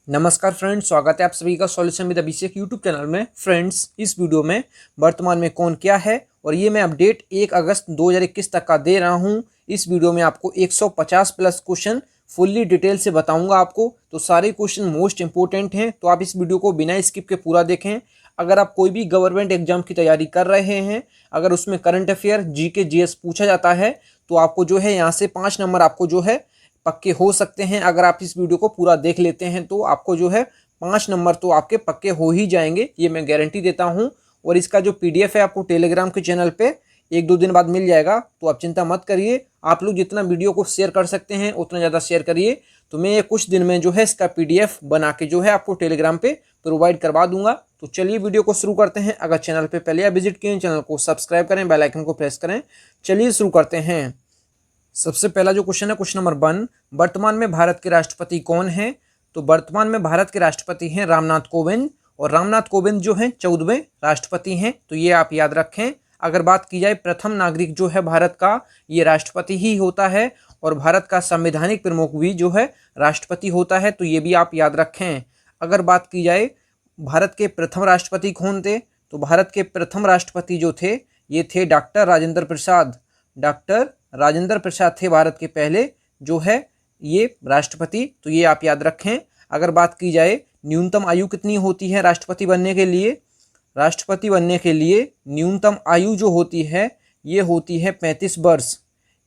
नमस्कार फ्रेंड्स, स्वागत है आप सभी का solution with Abhishek YouTube channel में। फ्रेंड्स, इस वीडियो में वर्तमान में कौन क्या है और ये मैं अपडेट 1 अगस्त 2021 तक का दे रहा हूँ। इस वीडियो में आपको 150 प्लस क्वेश्चन फुल्ली डिटेल से बताऊंगा आपको। तो सारे क्वेश्चन मोस्ट इंपोर्टेंट हैं, तो आप इस वीडियो को बिना स्किप के पूरा देखें। अगर आप कोई भी गवर्नमेंट एग्जाम की तैयारी कर रहे हैं, अगर उसमें करंट अफेयर, जीके, जीएस पूछा जाता है, तो आपको जो है यहाँ से 5 नंबर आपको जो है पक्के हो सकते हैं। अगर आप इस वीडियो को पूरा देख लेते हैं तो आपको जो है 5 नंबर तो आपके पक्के हो ही जाएंगे, ये मैं गारंटी देता हूं। और इसका जो पीडीएफ है आपको टेलीग्राम के चैनल पे 1-2 दिन बाद मिल जाएगा, तो आप चिंता मत करिए। आप लोग जितना वीडियो को शेयर कर सकते हैं उतना ज़्यादा शेयर करिए, तो मैं ये कुछ दिन में जो है इसका पीडीएफ बना के जो है आपको टेलीग्राम पे प्रोवाइड करवा दूंगा। तो चलिए वीडियो को शुरू करते हैं। अगर चैनल पे पहले आप विजिट किए, चैनल को सब्सक्राइब करें, बेल आइकन को प्रेस करें। चलिए शुरू करते हैं। सबसे पहला जो क्वेश्चन है, क्वेश्चन नंबर 1, वर्तमान में भारत के राष्ट्रपति कौन है? तो वर्तमान में भारत के राष्ट्रपति हैं रामनाथ कोविंद, और रामनाथ कोविंद जो हैं 14वें राष्ट्रपति हैं, तो ये आप याद रखें। अगर बात की जाए प्रथम नागरिक जो है भारत का, ये राष्ट्रपति ही होता है, और भारत का संवैधानिक प्रमुख भी जो है राष्ट्रपति होता है, तो ये भी आप याद रखें। अगर बात की जाए भारत के प्रथम राष्ट्रपति कौन थे, तो भारत के प्रथम राष्ट्रपति जो थे ये थे डॉक्टर राजेंद्र प्रसाद। डॉक्टर राजेंद्र प्रसाद थे भारत के पहले जो है ये राष्ट्रपति, तो ये आप याद रखें। अगर बात की जाए न्यूनतम आयु कितनी होती है राष्ट्रपति बनने के लिए, राष्ट्रपति बनने के लिए न्यूनतम आयु जो होती है ये होती है 35 वर्ष,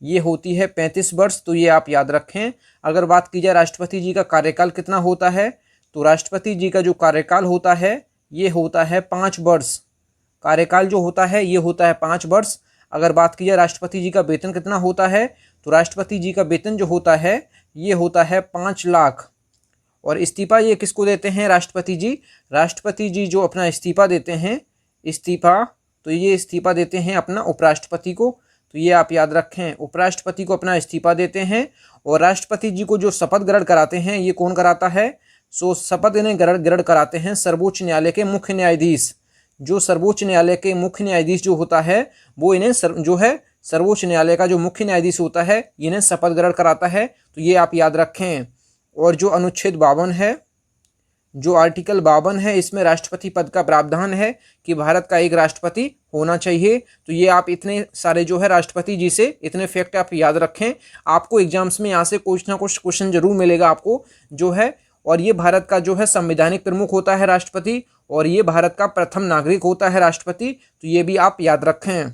ये होती है 35 वर्ष, तो ये आप याद रखें। अगर बात की जाए राष्ट्रपति जी का कार्यकाल कितना होता है, तो राष्ट्रपति जी का जो कार्यकाल होता है ये होता है 5 वर्ष। कार्यकाल जो होता है ये होता है 5 वर्ष। अगर बात की जाए राष्ट्रपति जी का वेतन कितना होता है, तो राष्ट्रपति जी का वेतन जो होता है ये होता है 5 लाख। और इस्तीफा ये किसको देते हैं राष्ट्रपति जी? राष्ट्रपति जी जो अपना इस्तीफा देते हैं, इस्तीफा, तो ये इस्तीफा देते हैं अपना उपराष्ट्रपति को, तो ये आप याद रखें। उपराष्ट्रपति को अपना इस्तीफा देते हैं, और राष्ट्रपति जी को जो शपथ ग्रहण कराते हैं ये कौन कराता है? सो शपथ इन्हें ग्रहण कराते हैं सर्वोच्च न्यायालय के मुख्य न्यायाधीश। जो सर्वोच्च न्यायालय के मुख्य न्यायाधीश जो होता है वो इन्हें जो है सर्वोच्च न्यायालय का जो मुख्य न्यायाधीश होता है इन्हें शपथ ग्रहण कराता है, तो ये आप याद रखें। और जो अनुच्छेद 52 है, जो आर्टिकल 52 है, इसमें राष्ट्रपति पद का प्रावधान है कि भारत का एक राष्ट्रपति होना चाहिए। तो ये आप इतने सारे जो है राष्ट्रपति जी से इतने फैक्ट आप याद रखें। आपको एग्जाम्स में यहाँ से कुछ ना कुछ क्वेश्चन जरूर मिलेगा आपको जो है। और ये भारत का जो है संवैधानिक प्रमुख होता है राष्ट्रपति, और ये भारत का प्रथम नागरिक होता है राष्ट्रपति, तो ये भी आप याद रखें।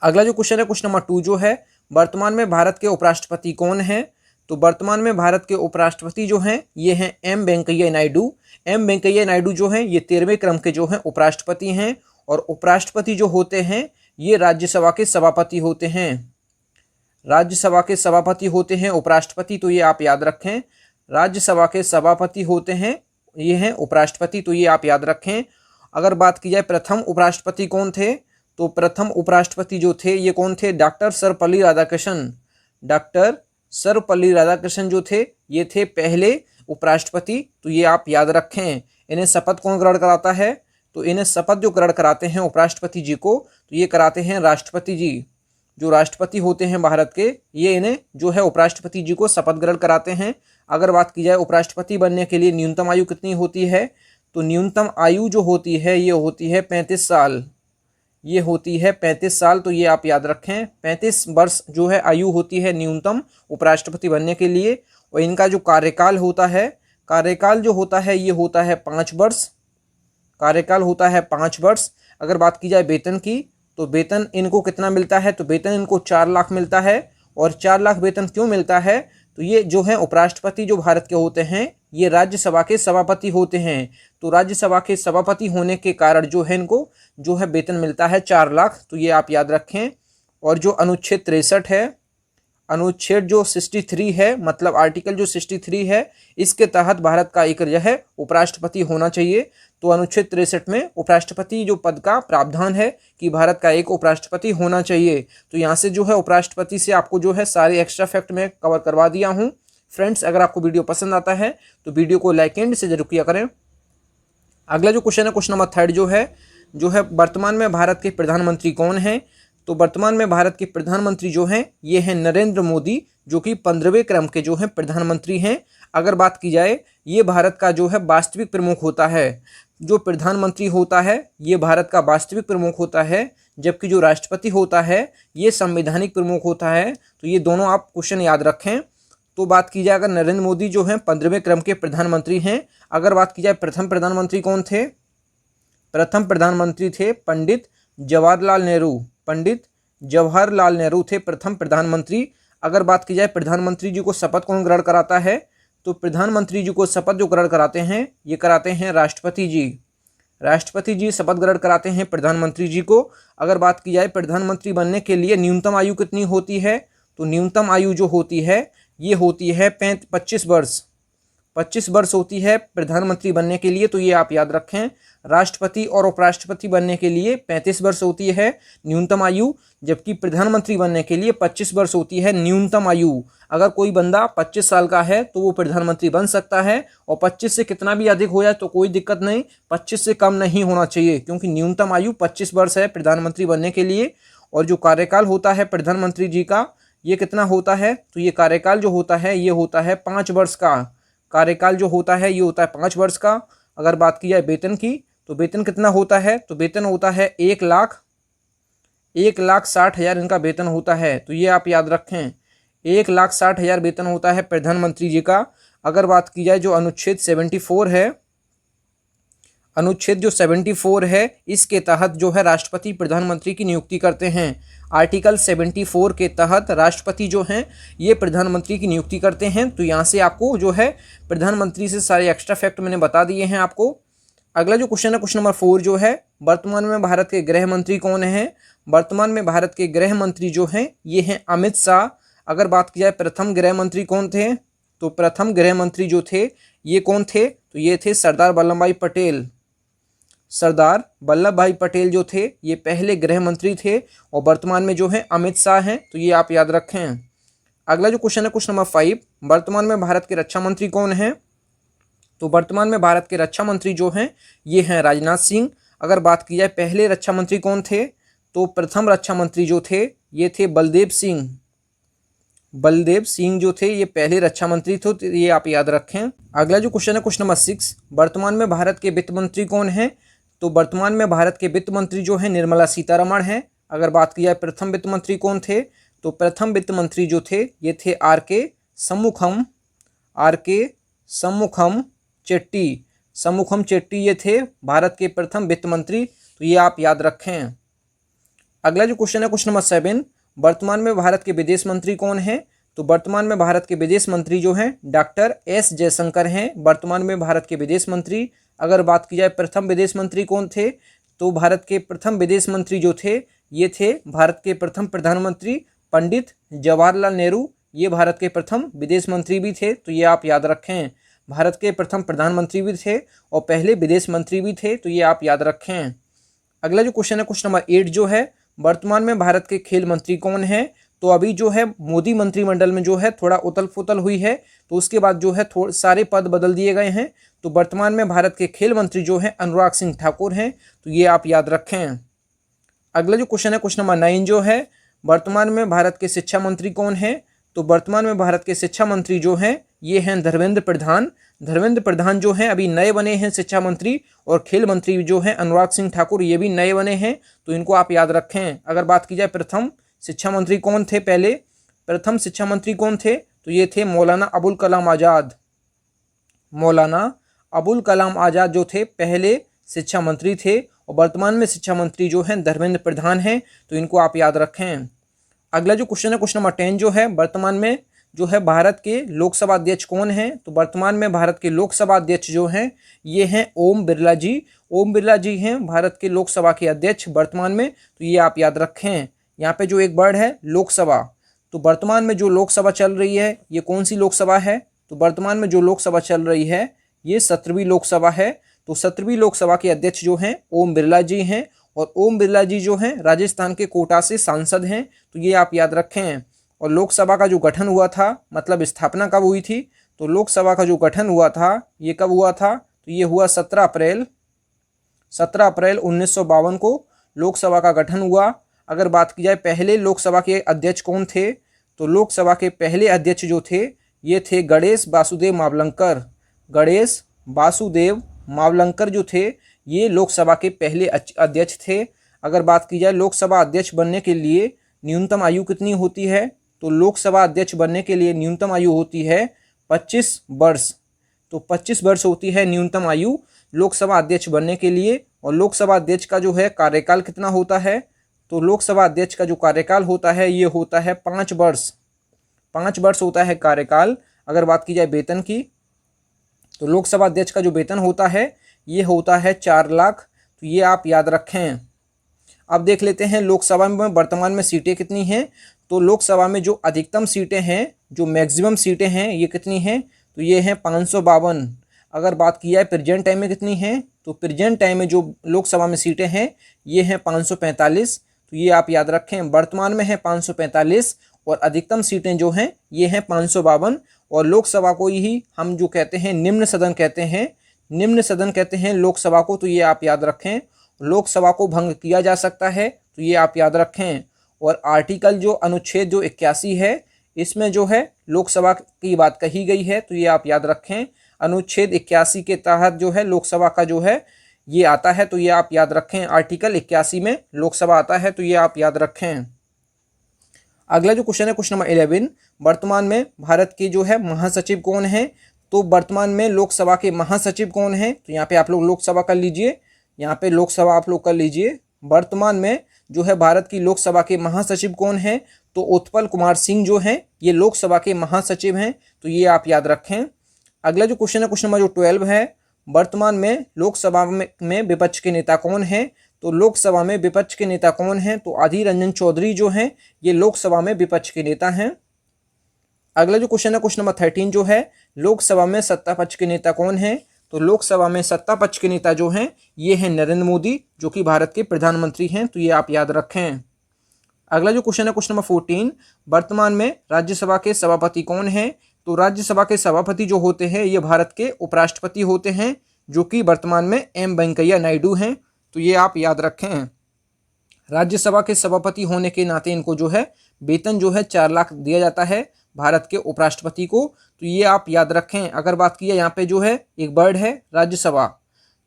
अगला जो क्वेश्चन है, क्वेश्चन नंबर 2 जो है, वर्तमान में भारत के उपराष्ट्रपति कौन है? तो वर्तमान में भारत के उपराष्ट्रपति जो हैं ये हैं एम वेंकैया नायडू। एम वेंकैया नायडू जो हैं ये 13वें क्रम के जो हैं उपराष्ट्रपति हैं, और उपराष्ट्रपति जो होते हैं ये राज्यसभा के सभापति होते हैं। राज्यसभा के सभापति होते हैं उपराष्ट्रपति, तो ये आप याद रखें। राज्यसभा के सभापति होते हैं ये हैं उपराष्ट्रपति, तो ये आप याद रखें। अगर बात की जाए प्रथम उपराष्ट्रपति कौन थे, तो प्रथम उपराष्ट्रपति जो थे ये कौन थे? डॉक्टर सर्वपल्ली राधाकृष्णन। डॉक्टर सर्वपल्ली राधाकृष्णन जो थे ये थे पहले उपराष्ट्रपति, तो ये आप याद रखें। इन्हें शपथ कौन ग्रहण कराता है? तो इन्हें शपथ जो ग्रहण कराते हैं उपराष्ट्रपति जी को, तो ये कराते हैं राष्ट्रपति जी। जो राष्ट्रपति होते हैं भारत के, ये इन्हें जो है उपराष्ट्रपति जी को शपथ ग्रहण कराते हैं। अगर बात की जाए उपराष्ट्रपति बनने के लिए न्यूनतम आयु कितनी होती है, तो न्यूनतम आयु जो होती है ये होती है 35 साल। ये होती है 35 साल, तो ये आप याद रखें। 35 वर्ष जो है आयु होती है न्यूनतम उपराष्ट्रपति बनने के लिए। और इनका जो कार्यकाल होता है, कार्यकाल जो होता है ये होता है 5 वर्ष। कार्यकाल होता है 5 वर्ष। अगर बात की जाए वेतन की, तो वेतन इनको कितना मिलता है? तो वेतन इनको 4 लाख मिलता है। और 4 लाख वेतन क्यों मिलता है? तो ये जो है उपराष्ट्रपति जो भारत के होते हैं ये राज्यसभा के सभापति होते हैं, तो राज्यसभा के सभापति होने के कारण जो है इनको जो है वेतन मिलता है 4 लाख, तो ये आप याद रखें। और जो अनुच्छेद 63 है, अनुच्छेद जो 63 है, मतलब आर्टिकल जो 63 है, इसके तहत भारत का एक जो है उपराष्ट्रपति होना चाहिए। तो अनुच्छेद 63 में उपराष्ट्रपति जो पद का प्रावधान है कि भारत का एक उपराष्ट्रपति होना चाहिए। तो यहाँ से जो है उपराष्ट्रपति से आपको जो है सारे एक्स्ट्रा फैक्ट में कवर करवा दिया हूँ। फ्रेंड्स, अगर आपको वीडियो पसंद आता है तो वीडियो को लाइक एंड से जरूर किया करें। अगला जो क्वेश्चन है, क्वेश्चन नंबर 3 जो है वर्तमान में भारत के प्रधानमंत्री कौन हैं? तो वर्तमान में भारत के प्रधानमंत्री जो हैं ये हैं नरेंद्र मोदी, जो कि 15वें क्रम के जो हैं प्रधानमंत्री हैं। अगर बात की जाए, ये भारत का जो है वास्तविक प्रमुख होता है। जो प्रधानमंत्री होता है ये भारत का वास्तविक प्रमुख होता है, जबकि जो राष्ट्रपति होता है ये संवैधानिक प्रमुख होता है। तो ये दोनों आप क्वेश्चन याद रखें। तो बात की जाए अगर नरेंद्र मोदी जो हैं 15वें क्रम के प्रधानमंत्री हैं। अगर बात की जाए प्रथम प्रधानमंत्री कौन थे? प्रथम प्रधानमंत्री थे पंडित जवाहरलाल नेहरू। पंडित जवाहरलाल नेहरू थे प्रथम प्रधानमंत्री। अगर बात की जाए प्रधानमंत्री जी को शपथ कौन ग्रहण कराता है? तो प्रधानमंत्री जी को शपथ जो ग्रहण कराते हैं ये कराते हैं राष्ट्रपति जी। राष्ट्रपति जी शपथ ग्रहण कराते हैं प्रधानमंत्री जी को। अगर बात की जाए प्रधानमंत्री बनने के लिए न्यूनतम आयु कितनी होती है? तो न्यूनतम आयु जो होती है ये होती है 25 वर्ष। 25 वर्ष होती है प्रधानमंत्री बनने के लिए, तो ये आप याद रखें। राष्ट्रपति और उपराष्ट्रपति बनने के लिए 35 वर्ष होती है न्यूनतम आयु, जबकि प्रधानमंत्री बनने के लिए 25 वर्ष होती है न्यूनतम आयु। अगर कोई बंदा 25 साल का है तो वो प्रधानमंत्री बन सकता है, और 25 से कितना भी अधिक हो जाए तो कोई दिक्कत नहीं, 25 से कम नहीं होना चाहिए, क्योंकि न्यूनतम आयु 25 वर्ष है प्रधानमंत्री बनने के लिए। और जो कार्यकाल होता है प्रधानमंत्री जी का ये कितना होता है? तो ये कार्यकाल जो होता है ये होता है 5 वर्ष का। कार्यकाल जो होता है ये होता है 5 वर्ष का। अगर बात की जाए वेतन की, तो वेतन कितना होता है? तो वेतन होता है 1,60,000 इनका वेतन होता है। तो ये आप याद रखें, 1,60,000 वेतन होता है प्रधानमंत्री जी का। अगर बात की जाए जो अनुच्छेद 74 है, अनुच्छेद जो 74 है इसके तहत जो है राष्ट्रपति प्रधानमंत्री की नियुक्ति करते हैं। आर्टिकल 74 के तहत राष्ट्रपति जो हैं ये प्रधानमंत्री की नियुक्ति करते हैं। तो यहाँ से आपको जो है प्रधानमंत्री से सारे एक्स्ट्रा फैक्ट मैंने बता दिए हैं आपको। अगला जो क्वेश्चन है क्वेश्चन नंबर 4 जो है, वर्तमान में भारत के गृह मंत्री कौन हैं? वर्तमान में भारत के गृह मंत्री जो हैं ये हैं अमित शाह। अगर बात की जाए प्रथम गृह मंत्री कौन थे? तो प्रथम गृह मंत्री जो थे ये कौन थे? तो ये थे सरदार वल्लभ भाई पटेल। सरदार वल्लभ भाई पटेल जो थे ये पहले गृह मंत्री थे, और वर्तमान में जो है अमित शाह हैं। तो ये आप याद रखें। अगला जो क्वेश्चन है क्वेश्चन नंबर 5, वर्तमान में भारत के रक्षा मंत्री कौन हैं? तो वर्तमान में भारत के रक्षा मंत्री जो हैं ये हैं राजनाथ सिंह। अगर बात की जाए पहले रक्षा मंत्री कौन थे? तो प्रथम रक्षा मंत्री जो थे ये थे बलदेव सिंह। बलदेव सिंह जो थे ये पहले रक्षा मंत्री थे, तो ये आप याद रखें। अगला जो क्वेश्चन है क्वेश्चन नंबर 6, वर्तमान में भारत के वित्त मंत्री कौन हैं? तो वर्तमान में भारत के वित्त मंत्री जो है निर्मला सीतारमण हैं। अगर बात की जाए प्रथम वित्त मंत्री कौन थे? तो प्रथम वित्त मंत्री जो थे ये थे आर के समुखम चेट्टी ये थे भारत के प्रथम वित्त मंत्री। तो ये आप याद रखें। अगला जो क्वेश्चन है क्वेश्चन नंबर 7, वर्तमान में भारत के विदेश मंत्री कौन हैं? तो वर्तमान में भारत के विदेश मंत्री जो हैं डॉक्टर एस जयशंकर हैं वर्तमान में भारत के विदेश मंत्री। अगर बात की जाए प्रथम विदेश मंत्री कौन थे? तो भारत के प्रथम विदेश मंत्री जो थे ये थे भारत के प्रथम प्रधानमंत्री पंडित जवाहरलाल नेहरू। ये भारत के प्रथम विदेश मंत्री भी थे। तो ये आप याद रखें, भारत के प्रथम प्रधानमंत्री भी थे और पहले विदेश मंत्री भी थे। तो ये आप याद रखें। अगला जो क्वेश्चन है क्वेश्चन नंबर 8 जो है, वर्तमान में भारत के खेल मंत्री कौन हैं? तो अभी जो है मोदी मंत्रिमंडल में जो है थोड़ा उथल पुथल हुई है, तो उसके बाद जो है सारे पद बदल दिए गए हैं। तो वर्तमान में भारत के खेल मंत्री जो है अनुराग सिंह ठाकुर हैं। तो ये आप याद रखें। अगला जो क्वेश्चन है क्वेश्चन नंबर 9 जो है, वर्तमान में भारत के शिक्षा मंत्री कौन हैं? तो वर्तमान में भारत के शिक्षा मंत्री जो हैं ये हैं धर्मेंद्र प्रधान। धर्मेंद्र प्रधान जो हैं अभी नए बने हैं शिक्षा मंत्री, और खेल मंत्री जो हैं अनुराग सिंह ठाकुर ये भी नए बने हैं। तो इनको आप याद रखें। अगर बात की जाए प्रथम शिक्षा मंत्री कौन थे? पहले प्रथम शिक्षा मंत्री कौन थे? तो ये थे मौलाना अबुल कलाम आज़ाद। मौलाना अबुल कलाम आज़ाद जो थे पहले शिक्षा मंत्री थे, और वर्तमान में शिक्षा मंत्री जो हैं धर्मेंद्र प्रधान हैं। तो इनको आप याद रखें। अगला जो क्वेश्चन है क्वेश्चन नंबर 10 जो है, वर्तमान में जो है भारत के लोकसभा अध्यक्ष कौन हैं? तो वर्तमान में भारत के लोकसभा अध्यक्ष जो हैं ये हैं ओम बिरला जी। ओम बिरला जी हैं भारत के लोकसभा के अध्यक्ष वर्तमान में। तो ये आप याद रखें। यहाँ पे जो एक वर्ड है लोकसभा, तो वर्तमान में जो लोकसभा चल रही है ये कौन सी लोकसभा है? तो वर्तमान में जो लोकसभा चल रही है ये 17वीं लोकसभा है। तो 17वीं लोकसभा के अध्यक्ष जो हैं ओम बिरला जी हैं, और ओम बिरला जी जो हैं राजस्थान के कोटा से सांसद हैं। तो ये आप याद रखें। और लोकसभा का जो गठन हुआ था, मतलब स्थापना कब हुई थी? तो लोकसभा का जो गठन हुआ था ये कब हुआ था? तो ये हुआ 17 अप्रैल 1952 को लोकसभा का गठन हुआ। अगर बात की जाए पहले लोकसभा के अध्यक्ष कौन थे? तो लोकसभा के पहले अध्यक्ष जो थे ये थे गणेश वासुदेव मावलंकर। गणेश वासुदेव मावलंकर जो थे ये लोकसभा के पहले अध्यक्ष थे। अगर बात की जाए लोकसभा अध्यक्ष बनने के लिए न्यूनतम आयु कितनी होती है, तो लोकसभा अध्यक्ष बनने के लिए न्यूनतम आयु होती है 25 वर्ष। तो 25 वर्ष होती है न्यूनतम आयु लोकसभा अध्यक्ष बनने के लिए। और लोकसभा अध्यक्ष का जो है कार्यकाल कितना होता है, तो लोकसभा अध्यक्ष का जो कार्यकाल होता है ये होता है 5 वर्ष। 5 वर्ष होता है कार्यकाल। अगर बात की जाए वेतन की, तो लोकसभा अध्यक्ष का जो वेतन होता है ये होता है 4 लाख। तो ये आप याद रखें। अब देख लेते हैं लोकसभा में वर्तमान में सीटें कितनी हैं। तो लोकसभा में जो अधिकतम सीटें हैं, जो मैक्सिमम सीटें हैं, ये कितनी हैं, तो ये हैं 552। अगर बात की जाए प्रेजेंट टाइम में कितनी हैं, तो प्रेजेंट टाइम में जो लोकसभा में सीटें हैं ये हैं 545। तो ये आप याद रखें, वर्तमान में है 545 और अधिकतम सीटें जो हैं ये हैं 552। और लोकसभा को ही हम जो कहते हैं निम्न सदन कहते हैं, निम्न सदन कहते हैं लोकसभा को। तो ये आप याद रखें। लोकसभा को भंग किया जा सकता है, तो ये आप याद रखें। और आर्टिकल जो अनुच्छेद जो 81 है इसमें जो है लोकसभा की बात कही गई है, तो ये आप याद रखें। अनुच्छेद 81 के तहत जो है लोकसभा का जो है ये आता है, तो ये आप याद रखें। आर्टिकल 81 में लोकसभा आता है, तो ये आप याद रखें। अगला जो क्वेश्चन है क्वेश्चन नंबर 11, वर्तमान में भारत के जो है महासचिव कौन है। तो वर्तमान में लोकसभा के महासचिव कौन है, तो यहाँ पे आप लोग लोकसभा कर लीजिए, यहाँ पे लोकसभा आप लोग कर लीजिए। वर्तमान में जो है भारत की लोकसभा के महासचिव कौन है, तो उत्पल कुमार सिंह जो हैं ये लोकसभा के महासचिव हैं, तो ये आप याद रखें। अगला जो क्वेश्चन है क्वेश्चन नंबर जो 12 है, वर्तमान में लोकसभा में विपक्ष के नेता कौन है। तो लोकसभा में विपक्ष के नेता कौन हैं, तो अधीर रंजन चौधरी जो हैं ये लोकसभा में विपक्ष के नेता हैं। अगला जो क्वेश्चन है क्वेश्चन नंबर 13 जो है, लोकसभा में सत्ता पक्ष के नेता कौन है। तो लोकसभा में सत्ता पक्ष के नेता जो हैं ये हैं नरेंद्र मोदी, जो कि भारत के प्रधानमंत्री हैं, तो ये आप याद रखें। अगला जो क्वेश्चन है क्वेश्चन नंबर 14, वर्तमान में राज्यसभा के सभापति कौन हैं। तो राज्यसभा के सभापति जो होते हैं ये भारत के उपराष्ट्रपति होते हैं, जो कि वर्तमान में एम वेंकैया नायडू हैं, तो ये आप याद रखें। राज्यसभा के सभापति होने के नाते इनको जो है वेतन जो है 4 लाख दिया जाता है भारत के उपराष्ट्रपति को, तो ये आप याद रखें। अगर बात की जाए यहाँ पे जो है एक वर्ड है राज्यसभा,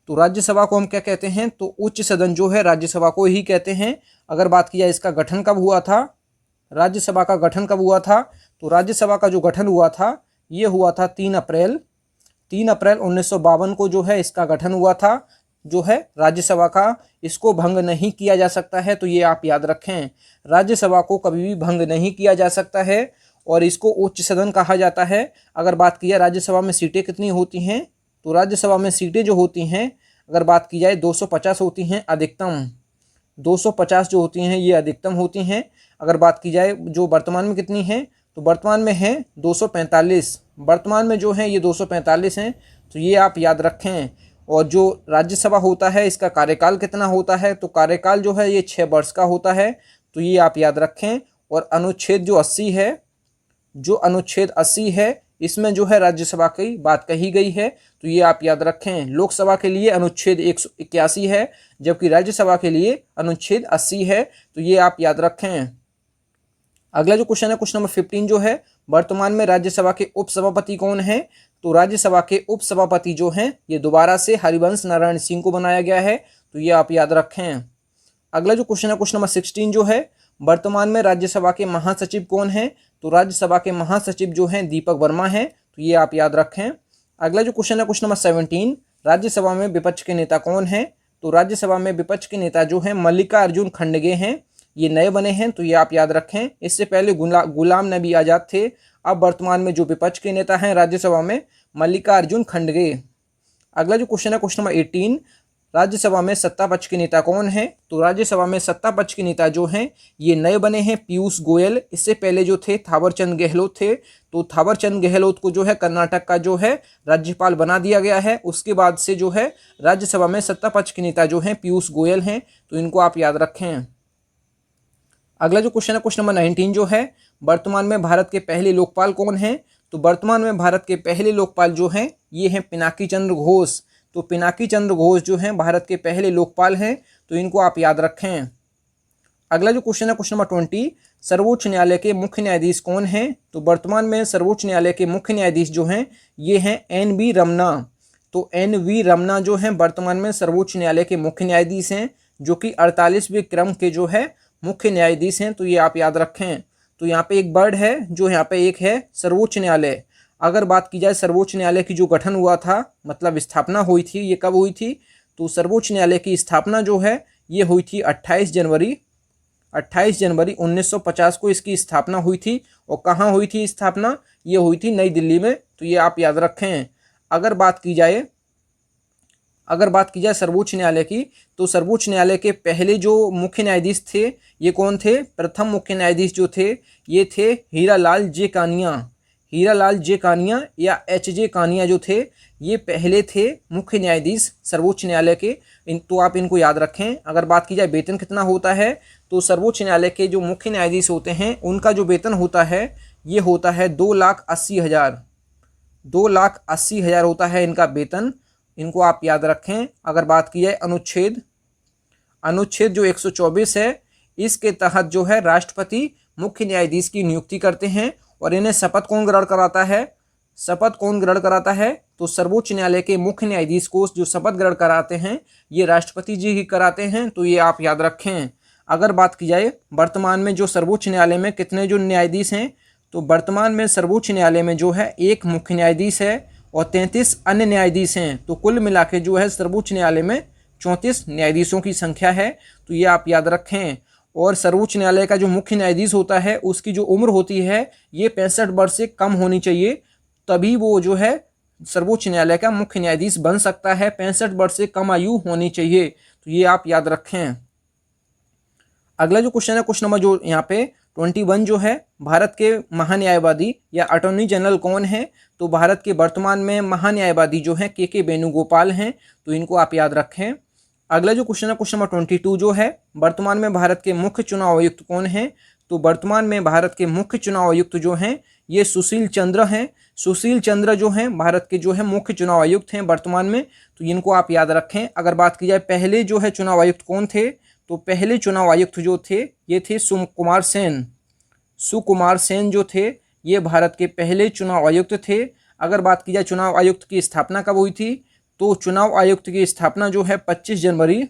तो राज्यसभा को हम क्या कहते हैं, तो उच्च सदन जो है राज्यसभा को ही कहते हैं। अगर बात की जाए इसका गठन कब हुआ था, राज्यसभा का गठन कब हुआ था, तो राज्यसभा का जो गठन हुआ था ये हुआ था 3 अप्रैल 1952 को जो है इसका गठन हुआ था जो है राज्यसभा का। इसको भंग नहीं किया जा सकता है, तो ये आप याद रखें। राज्यसभा को कभी भी भंग नहीं किया जा सकता है और इसको उच्च सदन कहा जाता है। अगर बात की जाए राज्यसभा में सीटें कितनी होती हैं, तो राज्यसभा में सीटें जो होती हैं अगर बात की जाए 250 होती हैं अधिकतम, 250 जो होती हैं ये अधिकतम होती हैं। अगर बात की जाए जो वर्तमान में कितनी हैं, तो वर्तमान में है 245, वर्तमान में जो है ये 245 हैं, तो ये आप याद रखें। और जो राज्यसभा होता है इसका कार्यकाल कितना होता है, तो कार्यकाल जो है ये 6 वर्ष का होता है, तो ये आप याद रखें। और अनुच्छेद जो 80 है, जो अनुच्छेद 80 है इसमें जो है राज्यसभा की बात कही गई है, तो ये आप याद रखें। लोकसभा के लिए अनुच्छेद 181 है, जबकि राज्यसभा के लिए अनुच्छेद 80 है, तो ये आप याद रखें। अगला जो क्वेश्चन है क्वेश्चन नंबर 15 जो है, वर्तमान में राज्यसभा के उपसभापति कौन है। तो राज्यसभा के उपसभापति जो हैं ये दोबारा से हरिवंश नारायण सिंह को बनाया गया है, तो ये आप याद रखें। अगला जो क्वेश्चन है क्वेश्चन नंबर 16 जो है, वर्तमान में राज्यसभा के महासचिव कौन हैं। तो राज्यसभा के महासचिव जो हैं दीपक वर्मा हैं, तो ये आप याद रखें। अगला जो क्वेश्चन है क्वेश्चन नंबर 17, राज्यसभा में विपक्ष के नेता कौन हैं। तो राज्यसभा में विपक्ष के नेता जो हैं मल्लिकार्जुन खड़गे हैं, ये नए बने हैं, तो ये आप याद रखें। इससे पहले गुलाम नबी आज़ाद थे। अब वर्तमान में जो विपक्ष के नेता हैं राज्यसभा में मल्लिकार्जुन खड़गे। अगला जो क्वेश्चन है क्वेश्चन नंबर 18, राज्यसभा में सत्ता पक्ष के नेता कौन है। तो राज्यसभा में सत्ता पक्ष के नेता जो हैं ये नए बने हैं पीयूष गोयल। इससे पहले जो थे थावरचंद गहलोत थे, तो थावरचंद गहलोत को जो है कर्नाटक का जो है राज्यपाल बना दिया गया है। उसके बाद से जो है राज्यसभा में सत्ता पक्ष के नेता जो हैं पीयूष गोयल हैं, तो इनको आप याद रखें। अगला जो क्वेश्चन है क्वेश्चन नंबर 19 जो है, वर्तमान में भारत के पहले लोकपाल कौन हैं। तो वर्तमान में भारत के पहले लोकपाल जो हैं ये हैं पिनाकी चंद्र घोष। तो पिनाकी चंद्र घोष जो हैं भारत के पहले लोकपाल हैं, तो इनको आप याद रखें। अगला जो क्वेश्चन है क्वेश्चन नंबर 20, सर्वोच्च न्यायालय के मुख्य न्यायाधीश कौन हैं? तो वर्तमान में सर्वोच्च न्यायालय के मुख्य न्यायाधीश जो हैं ये हैं एन.वी. रमन्ना। तो एन.वी. रमन्ना जो हैं वर्तमान में सर्वोच्च न्यायालय के मुख्य न्यायाधीश हैं, जो कि 48वें क्रम के जो है मुख्य न्यायाधीश हैं। तो ये आप याद रखें। तो यहाँ पे एक वर्ड है जो यहाँ पे एक है सर्वोच्च न्यायालय। अगर बात की जाए सर्वोच्च न्यायालय की जो गठन हुआ था, मतलब स्थापना हुई थी, ये कब हुई थी? तो सर्वोच्च न्यायालय की स्थापना जो है ये हुई थी 28 जनवरी 1950 को इसकी स्थापना हुई थी। और कहाँ हुई थी स्थापना? ये हुई थी नई दिल्ली में। तो ये आप याद रखें। अगर बात की जाए सर्वोच्च न्यायालय की, तो सर्वोच्च न्यायालय के पहले जो मुख्य न्यायाधीश थे ये कौन थे? प्रथम मुख्य न्यायाधीश जो थे ये थे हीरालाल जे कानिया या एच.जे. कानिया जो थे ये पहले थे मुख्य न्यायाधीश सर्वोच्च न्यायालय के। तो आप इनको याद रखें। अगर बात की जाए वेतन कितना होता है, तो सर्वोच्च न्यायालय के जो मुख्य न्यायाधीश होते हैं उनका जो वेतन होता है ये होता है 2,80,000 होता है इनका वेतन। इनको आप याद रखें। अगर बात की जाए अनुच्छेद जो 124 है, इसके तहत जो है राष्ट्रपति मुख्य न्यायाधीश की नियुक्ति करते हैं। और इन्हें शपथ कौन ग्रहण कराता है? तो सर्वोच्च न्यायालय के मुख्य न्यायाधीश को जो शपथ ग्रहण कराते हैं ये राष्ट्रपति जी ही कराते हैं। तो ये आप याद रखें। अगर बात की जाए वर्तमान में जो सर्वोच्च न्यायालय में कितने जो न्यायाधीश हैं, तो वर्तमान में सर्वोच्च न्यायालय में जो है एक मुख्य न्यायाधीश है और 33 अन्य न्यायाधीश हैं। तो कुल मिला के जो है सर्वोच्च न्यायालय में 34 न्यायाधीशों की संख्या है। तो ये आप याद रखें। और सर्वोच्च न्यायालय का जो मुख्य न्यायाधीश होता है उसकी जो उम्र होती है ये 65 वर्ष से कम होनी चाहिए, तभी वो जो है सर्वोच्च न्यायालय का मुख्य न्यायाधीश बन सकता है। 65 वर्ष से कम आयु होनी चाहिए। तो ये आप याद रखें। अगला जो क्वेश्चन है क्वेश्चन नंबर जो यहाँ पे 21 जो है, भारत के महान्यायवादी या अटॉर्नी जनरल कौन है? तो भारत के वर्तमान में महान्यायवादी जो हैं के वेणुगोपाल हैं। तो इनको आप याद रखें। अगला जो क्वेश्चन है क्वेश्चन नंबर 22 जो है, वर्तमान में भारत के मुख्य चुनाव आयुक्त कौन है? तो वर्तमान में भारत के मुख्य चुनाव आयुक्त जो हैं ये सुशील चंद्र हैं। सुशील चंद्र जो हैं भारत के जो है मुख्य चुनाव आयुक्त हैं वर्तमान में। तो इनको आप याद रखें। अगर बात की जाए पहले जो है चुनाव आयुक्त कौन थे, तो पहले चुनाव आयुक्त जो थे ये थे सुकुमार सेन जो थे ये भारत के पहले चुनाव आयुक्त थे। अगर बात की जाए चुनाव आयुक्त की स्थापना कब हुई थी, तो चुनाव आयुक्त की स्थापना जो है 25 जनवरी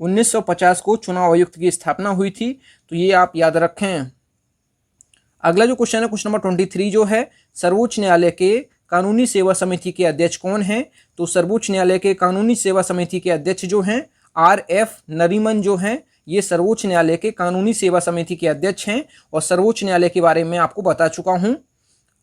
1950 को चुनाव आयुक्त की स्थापना हुई थी। तो ये आप याद रखें। अगला जो क्वेश्चन है क्वेश्चन नंबर 23 जो है, सर्वोच्च न्यायालय के कानूनी सेवा समिति के अध्यक्ष कौन हैं? तो सर्वोच्च न्यायालय के कानूनी सेवा समिति के अध्यक्ष जो हैं R.F. नरीमन जो हैं ये सर्वोच्च न्यायालय के कानूनी सेवा समिति के अध्यक्ष हैं। और सर्वोच्च न्यायालय के बारे में आपको बता चुका हूं।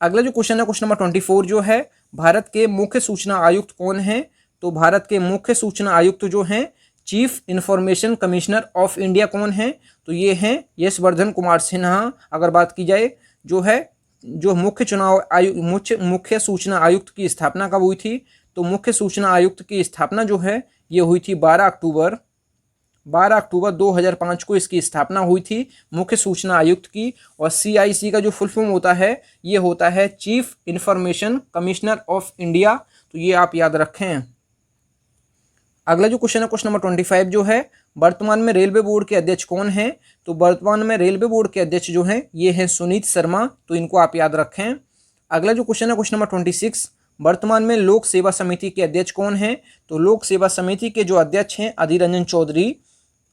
अगला जो क्वेश्चन है क्वेश्चन नंबर 24 जो है, भारत के मुख्य सूचना आयुक्त कौन हैं? तो भारत के मुख्य सूचना आयुक्त जो हैं chief information commissioner of India कौन हैं? तो ये हैं यशवर्धन कुमार सिन्हा। अगर बात की जाए जो है जो मुख्य सूचना आयुक्त की स्थापना कब हुई थी, तो मुख्य सूचना आयुक्त की स्थापना जो है ये हुई थी 12 अक्टूबर 2005 को इसकी स्थापना हुई थी मुख्य सूचना आयुक्त की। और CIC का जो फुल फॉर्म होता है ये होता है chief information commissioner of India. तो ये आप याद रखें। अगला जो क्वेश्चन है क्वेश्चन नंबर 25 जो है, वर्तमान में रेलवे बोर्ड के अध्यक्ष कौन हैं? तो वर्तमान में रेलवे बोर्ड के अध्यक्ष जो हैं ये हैं सुनीत शर्मा। तो इनको आप याद रखें। अगला जो क्वेश्चन है क्वेश्चन नंबर 26, वर्तमान में लोक सेवा समिति के अध्यक्ष कौन हैं? तो लोक सेवा समिति के जो अध्यक्ष हैं अधीर रंजन चौधरी।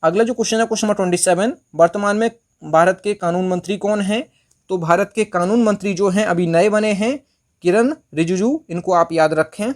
अगला जो क्वेश्चन है क्वेश्चन नंबर 27, वर्तमान में भारत के कानून मंत्री कौन हैं? तो भारत के कानून मंत्री जो हैं अभी नए बने हैं किरण रिजिजू। इनको आप याद रखें।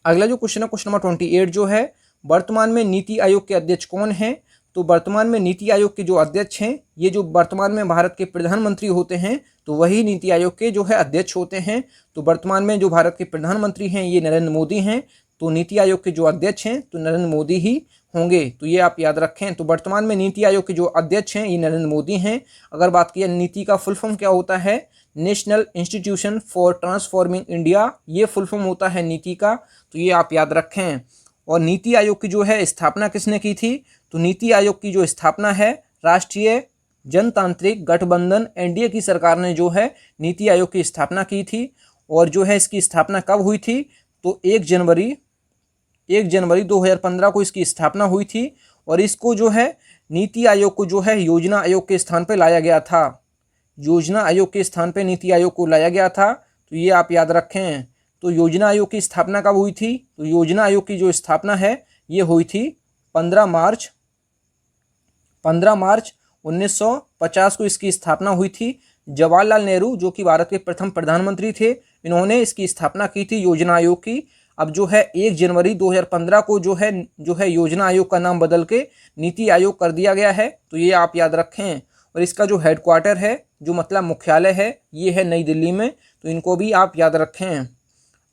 अगला जो क्वेश्चन है क्वेश्चन नंबर 28 जो है, वर्तमान में नीति आयोग के अध्यक्ष कौन हैं? तो वर्तमान में नीति आयोग के जो अध्यक्ष हैं ये जो वर्तमान में भारत के प्रधानमंत्री होते हैं तो वही नीति आयोग के जो है अध्यक्ष होते हैं। तो वर्तमान में जो भारत के प्रधानमंत्री हैं ये नरेंद्र मोदी हैं। तो नीति आयोग के जो अध्यक्ष हैं तो नरेंद्र मोदी ही होंगे। तो ये आप याद रखें। तो वर्तमान में नीति आयोग के जो अध्यक्ष हैं ये नरेंद्र मोदी हैं। अगर बात की नीति का फुल फॉर्म क्या होता है, national institution for transforming India, ये फुल फॉर्म होता है नीति का। तो ये आप याद रखें। और नीति आयोग की जो है स्थापना किसने की थी? तो नीति आयोग की जो स्थापना है राष्ट्रीय जनतांत्रिक गठबंधन NDA की सरकार ने जो है नीति आयोग की स्थापना की थी। और जो है इसकी स्थापना कब हुई थी? तो 1 जनवरी 2015 को इसकी स्थापना हुई थी। और इसको जो है नीति आयोग को जो है योजना आयोग के स्थान पर लाया गया था। योजना आयोग के स्थान पर नीति आयोग को लाया गया था, तो ये आप याद रखें। तो योजना आयोग की स्थापना कब हुई थी? तो योजना आयोग की जो स्थापना है ये हुई थी 15 मार्च 1950 को इसकी स्थापना हुई थी। जवाहरलाल नेहरू जो कि भारत के प्रथम प्रधानमंत्री थे, इन्होंने इसकी स्थापना की थी योजना आयोग की। अब जो है 1 जनवरी 2015 को जो है योजना आयोग का नाम बदल के नीति आयोग कर दिया गया है, तो ये आप याद रखें। और इसका जो हेडक्वार्टर है, जो मतलब मुख्यालय है, ये है नई दिल्ली में, तो इनको भी आप याद रखें।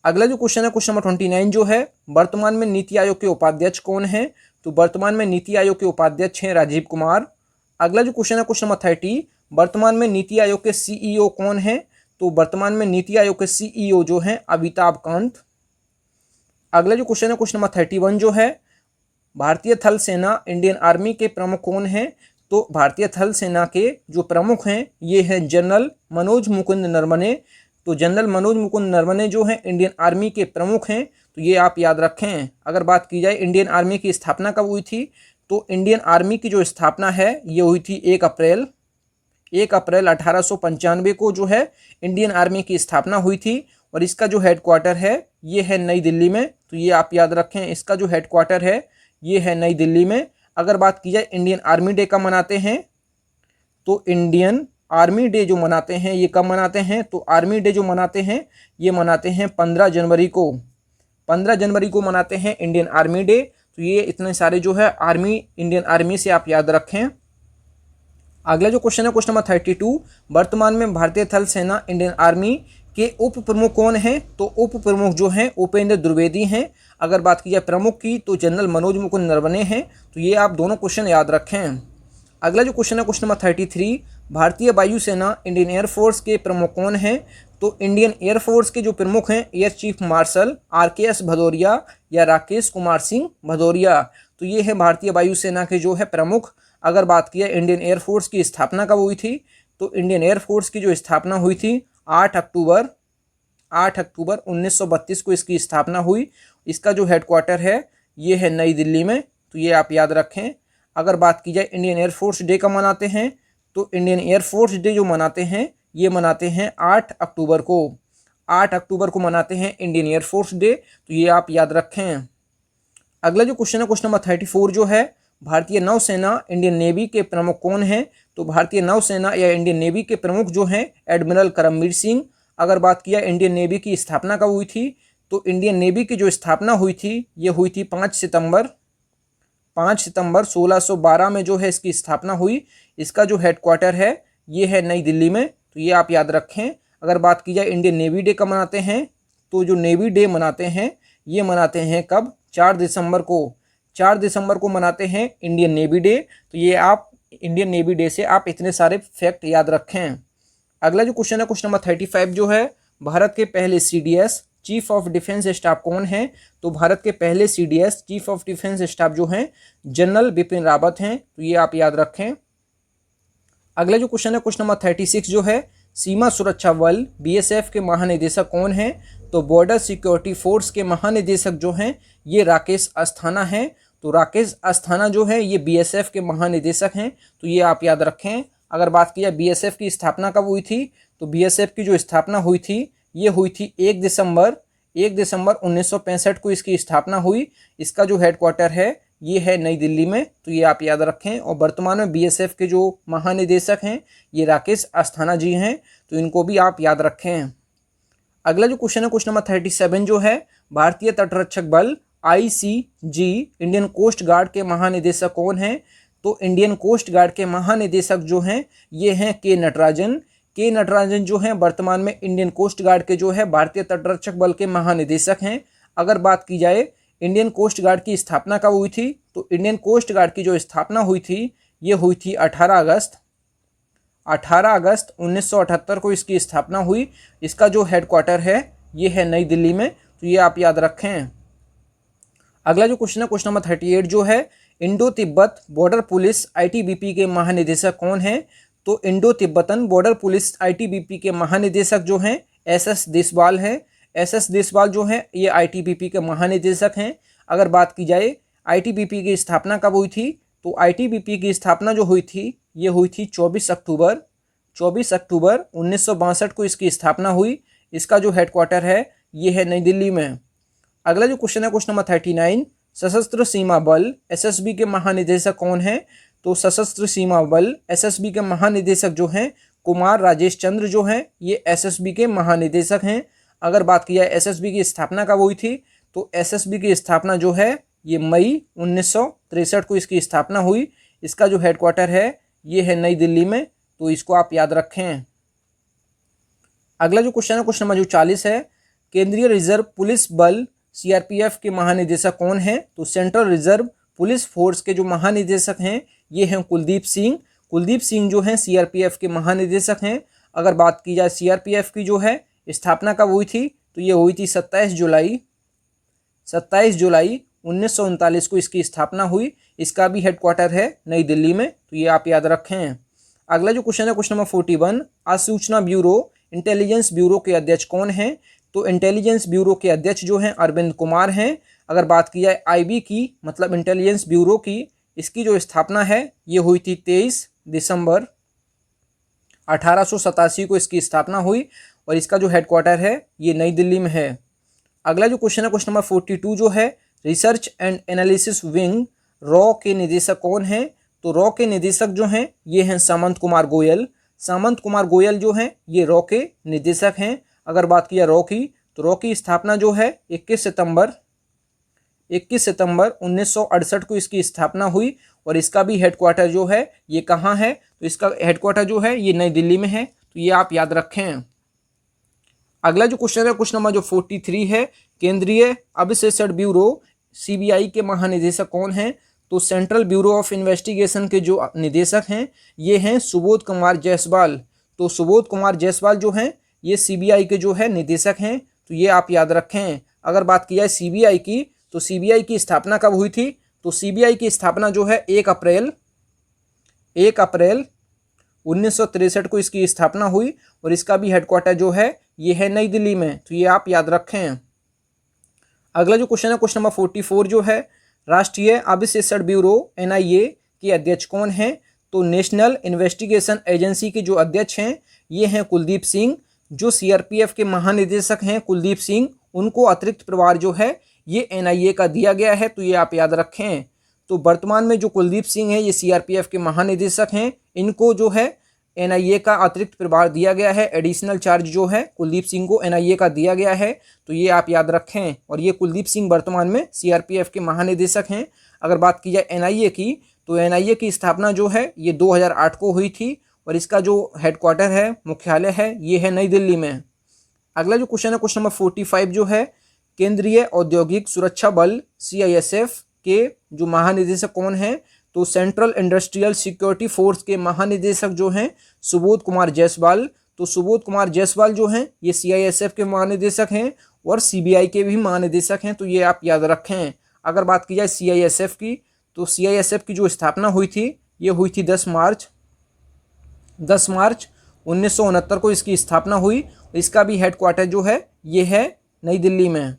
अगला जो क्वेश्चन है, क्वेश्चन नंबर 29 जो है, वर्तमान में नीति आयोग के उपाध्यक्ष कौन है? तो वर्तमान में नीति आयोग के उपाध्यक्ष हैं राजीव कुमार। अगला जो क्वेश्चन है, क्वेश्चन नंबर 30, वर्तमान में नीति आयोग के सीईओ कौन है? तो वर्तमान में नीति आयोग के सीईओ जो हैं अमिताभ कांत। अगला जो क्वेश्चन है, क्वेश्चन नंबर 31 जो है, भारतीय थल सेना इंडियन आर्मी के प्रमुख कौन है? तो भारतीय थल सेना के जो प्रमुख हैं ये हैं जनरल मनोज मुकुंद नरवणे। तो जनरल मनोज मुकुंद नरवणे जो हैं इंडियन आर्मी के प्रमुख हैं, तो ये आप याद रखें। अगर बात की जाए इंडियन आर्मी की स्थापना कब हुई थी, तो इंडियन आर्मी की जो स्थापना है ये हुई थी 1 अप्रैल 1895 को जो है इंडियन आर्मी की स्थापना हुई थी। और इसका जो हेडक्वार्टर है ये है नई दिल्ली में, तो ये आप याद रखें। इसका जो हेडक्वार्टर है ये है नई दिल्ली में। अगर बात की जाए इंडियन आर्मी डे कब मनाते हैं, तो इंडियन आर्मी डे जो मनाते हैं ये कब मनाते हैं? तो आर्मी डे जो मनाते हैं ये मनाते हैं 15 जनवरी को। 15 जनवरी को मनाते हैं इंडियन आर्मी डे। तो ये इतने सारे जो है इंडियन आर्मी से आप याद रखें। अगला जो क्वेश्चन है, क्वेश्चन नंबर 32, वर्तमान में भारतीय थल सेना इंडियन आर्मी के उप प्रमुख कौन है? तो उप प्रमुख जो हैं उपेंद्र द्विवेदी हैं। अगर बात की जाए प्रमुख की, तो जनरल मनोज मुकुंद नरवणे हैं। तो ये आप दोनों क्वेश्चन याद रखें। अगला जो क्वेश्चन है, क्वेश्चन नंबर 33, भारतीय वायुसेना इंडियन एयरफोर्स के प्रमुख कौन हैं? तो इंडियन एयरफोर्स के जो प्रमुख हैं air chief marshal RKS Bhadauria या राकेश कुमार सिंह भदौरिया। तो ये है भारतीय वायुसेना के जो है प्रमुख। अगर बात की जाए इंडियन एयरफोर्स की स्थापना कब हुई थी, तो इंडियन एयरफोर्स की जो स्थापना हुई थी 8 अक्टूबर 1932 को इसकी स्थापना हुई। इसका जो हेडक्वार्टर है ये है नई दिल्ली में, तो ये आप याद रखें। अगर बात की जाए इंडियन एयरफोर्स डे कब मनाते हैं, तो इंडियन एयरफोर्स डे जो मनाते हैं ये मनाते हैं 8 अक्टूबर को। 8 अक्टूबर को मनाते हैं इंडियन एयरफोर्स डे, तो ये आप याद रखें। अगला जो क्वेश्चन है, क्वेश्चन नंबर 34 जो है, भारतीय नौसेना इंडियन नेवी के प्रमुख कौन हैं? तो भारतीय नौसेना या इंडियन नेवी के प्रमुख जो हैं एडमिरल करमबीर सिंह। अगर बात किया इंडियन नेवी की स्थापना कब हुई थी, तो इंडियन नेवी की जो स्थापना हुई थी ये हुई थी 5 सितंबर 1612 में जो है इसकी स्थापना हुई। इसका जो हेडक्वार्टर है ये है नई दिल्ली में, तो ये आप याद रखें। अगर बात की जाए इंडियन नेवी डे कब मनाते हैं, तो जो नेवी डे मनाते हैं ये मनाते हैं कब? 4 दिसंबर को। 4 दिसंबर को मनाते हैं इंडियन नेवी डे। तो ये आप इंडियन नेवी डे से आप इतने सारे फैक्ट याद रखें। अगला जो क्वेश्चन है, क्वेश्चन नंबर 35 जो है, भारत के पहले CDS chief of defence staff कौन है? तो भारत के पहले CDS chief of defence staff जो हैं जनरल बिपिन रावत हैं, तो ये आप याद रखें। अगला जो क्वेश्चन है, क्वेश्चन नंबर 36 जो है, सीमा सुरक्षा बल BSF के महानिदेशक कौन हैं? तो बॉर्डर सिक्योरिटी फोर्स के महानिदेशक जो हैं ये राकेश अस्थाना हैं। तो राकेश अस्थाना जो है ये BSF के महानिदेशक हैं, तो ये आप याद रखें। अगर बात की जाए BSF की स्थापना कब हुई थी, तो BSF की जो स्थापना हुई थी ये हुई थी 1 दिसंबर 1965 को इसकी स्थापना हुई। इसका जो हेडक्वार्टर है ये है नई दिल्ली में, तो ये आप याद रखें। और वर्तमान में BSF के जो महानिदेशक हैं ये राकेश अस्थाना जी हैं, तो इनको भी आप याद रखें। अगला जो क्वेश्चन है, क्वेश्चन नंबर 37 जो है, भारतीय तटरक्षक बल ICG इंडियन कोस्ट गार्ड के महानिदेशक कौन हैं? तो इंडियन कोस्ट गार्ड के महानिदेशक जो हैं ये हैं के नटराजन जो हैं वर्तमान में इंडियन कोस्ट गार्ड के जो है भारतीय तटरक्षक बल के महानिदेशक हैं। अगर बात की जाए इंडियन कोस्ट गार्ड की स्थापना कब हुई थी, तो इंडियन कोस्ट गार्ड की जो स्थापना हुई थी ये हुई थी 18 अगस्त 1978 को इसकी स्थापना हुई। इसका जो हेडक्वार्टर है ये है नई दिल्ली में, तो ये आप याद रखें। अगला जो क्वेश्चन है, क्वेश्चन नंबर 38 जो है, Indo Tibet border police ITBP के महानिदेशक कौन हैं? तो Indo Tibetan border police ITBP के महानिदेशक जो हैं SS देसवाल हैं। SS देसवाल जो हैं ये ITBP के महानिदेशक हैं। अगर बात की जाए ITBP की स्थापना कब हुई थी, तो आईटीबीपी की स्थापना जो हुई थी ये हुई थी 24 अक्टूबर 1962 को इसकी स्थापना हुई। इसका जो हेडक्वार्टर है ये है नई दिल्ली में। अगला जो क्वेश्चन है क्वेश्चन नंबर 39, सशस्त्र सीमा बल एसएसबी के महानिदेशक कौन है? तो सशस्त्र सीमा बल एसएसबी के महानिदेशक जो हैं कुमार राजेश चंद्र जो हैं ये एसएसबी के महानिदेशक हैं। अगर बात की जाए एसएसबी की स्थापना कब हुई थी, तो एसएसबी की स्थापना जो है ये मई 1963 को इसकी स्थापना हुई। इसका जो हेडक्वार्टर है ये है नई दिल्ली में, तो इसको आप याद रखें। अगला जो क्वेश्चन है क्वेश्चन नंबर जो 40 है, केंद्रीय रिजर्व पुलिस बल सीआरपीएफ के महानिदेशक कौन है? तो सेंट्रल रिजर्व पुलिस फोर्स के जो महानिदेशक हैं ये हैं कुलदीप सिंह। कुलदीप सिंह जो हैं सीआरपीएफ के महानिदेशक हैं। अगर बात की जाए सीआरपीएफ की जो है स्थापना कब हुई थी, तो ये हुई थी 27 जुलाई 1939 को इसकी स्थापना हुई। इसका भी हेडक्वार्टर है नई दिल्ली में, तो ये आप याद रखें। अगला जो क्वेश्चन है क्वेश्चन नंबर 41, सूचना ब्यूरो इंटेलिजेंस ब्यूरो के अध्यक्ष कौन हैं? तो इंटेलिजेंस ब्यूरो के अध्यक्ष जो हैं अरविंद कुमार हैं। अगर बात की जाए आईबी की मतलब इंटेलिजेंस ब्यूरो की, इसकी जो स्थापना है ये हुई थी 23 दिसंबर 1887 को इसकी स्थापना हुई और इसका जो हेडक्वार्टर है ये नई दिल्ली में है। अगला जो क्वेश्चन है क्वेश्चन नंबर 42 जो है, research and analysis wing raw के निदेशक कौन हैं? तो रॉ के निदेशक जो हैं ये हैं सामंत कुमार गोयल। सामंत कुमार गोयल जो हैं ये रॉ के निदेशक हैं। अगर बात की जाए रॉ की, तो रॉ की स्थापना जो है 21 सितंबर 1968 को इसकी स्थापना हुई और इसका भी हेडक्वार्टर जो है ये कहाँ है? तो इसका हेडक्वार्टर जो है ये नई दिल्ली में है, तो ये आप याद रखें। अगला जो क्वेश्चन है क्वेश्चन नंबर जो 43 है, केंद्रीय अभिशेषण ब्यूरो सीबीआई के महानिदेशक कौन हैं? तो सेंट्रल ब्यूरो ऑफ इन्वेस्टिगेशन के जो निदेशक हैं ये हैं सुबोध कुमार जायसवाल। तो सुबोध कुमार जायसवाल जो हैं ये सीबीआई के जो है निदेशक हैं, तो ये आप याद रखें। अगर बात की जाए सीबीआई की, तो सीबीआई की स्थापना कब हुई थी? तो सीबीआई की स्थापना जो है 1 अप्रैल 1963 को इसकी स्थापना हुई और इसका भी हेडक्वार्टर जो है ये है नई दिल्ली में, तो ये आप याद रखें। अगला जो क्वेश्चन है क्वेश्चन नंबर 44 जो है, राष्ट्रीय अभिशेषण ब्यूरो एनआईए के अध्यक्ष कौन हैं? तो नेशनल इन्वेस्टिगेशन एजेंसी के जो अध्यक्ष हैं ये हैं कुलदीप सिंह। जो सीआरपीएफ के महानिदेशक हैं कुलदीप सिंह, उनको अतिरिक्त प्रभार जो है ये एनआईए का दिया गया है, तो ये आप याद रखें। तो वर्तमान में जो कुलदीप सिंह हैं ये सीआरपीएफ के महानिदेशक हैं। इनको जो है एनआईए का अतिरिक्त प्रभार दिया गया है, एडिशनल चार्ज जो है कुलदीप सिंह को एनआईए का दिया गया है, तो ये आप याद रखें। और ये कुलदीप सिंह वर्तमान में सीआरपीएफ के महानिदेशक हैं। अगर बात की जाए एनआईए की, तो एनआईए की स्थापना जो है ये 2008 को हुई थी और इसका जो हेडक्वार्टर है मुख्यालय है ये है नई दिल्ली में। अगला जो क्वेश्चन है क्वेश्चन नंबर 45 जो है, केंद्रीय औद्योगिक सुरक्षा बल सीआईएसएफ के जो महानिदेशक कौन हैं? तो सेंट्रल इंडस्ट्रियल सिक्योरिटी फोर्स के महानिदेशक जो हैं सुबोध कुमार जायसवाल। तो सुबोध कुमार जायसवाल जो हैं ये सीआईएसएफ के महानिदेशक हैं और सीबीआई के भी महानिदेशक हैं, तो ये आप याद रखें। अगर बात की जाए सीआईएसएफ की, तो सीआईएसएफ की जो स्थापना हुई थी ये हुई थी 10 मार्च 1969 को इसकी स्थापना हुई। इसका भी हेडक्वार्टर जो है ये है नई दिल्ली में।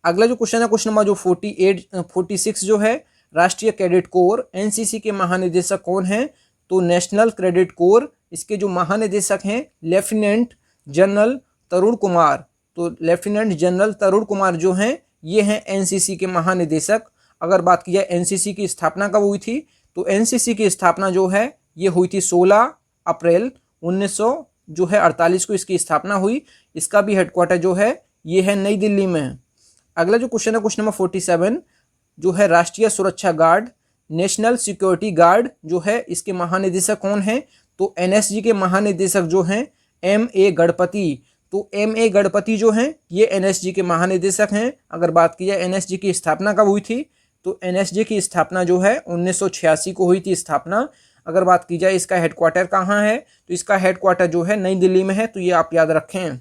अगला जो क्वेश्चन है क्वेश्चन नंबर जो 46 जो है, राष्ट्रीय कैडेट कोर एनसीसी के महानिदेशक कौन हैं? तो नेशनल कैडेट कोर, इसके जो महानिदेशक हैं लेफ्टिनेंट जनरल तरुण कुमार। तो लेफ्टिनेंट जनरल तरुण कुमार जो हैं ये हैं एनसीसी के महानिदेशक। अगर बात की जाए एनसीसी की स्थापना कब हुई थी, तो एनसीसी की स्थापना जो है ये हुई थी 16 अप्रैल 1948 को इसकी स्थापना हुई। इसका भी हेडक्वार्टर जो है ये है नई दिल्ली में। अगला जो क्वेश्चन है क्वेश्चन नंबर 47 जो है, राष्ट्रीय सुरक्षा गार्ड नेशनल सिक्योरिटी गार्ड जो है इसके महानिदेशक कौन हैं? तो एनएसजी के महानिदेशक जो हैं एमए गणपति। तो एमए गणपति जो हैं ये एनएसजी के महानिदेशक हैं। अगर बात की जाए एनएसजी की स्थापना कब हुई थी, तो एनएसजी की स्थापना जो है 1986 को हुई थी स्थापना। अगर बात की जाए इसका हेडक्वार्टर कहाँ है, तो इसका हेडक्वार्टर जो है नई दिल्ली में है, तो ये आप याद रखें।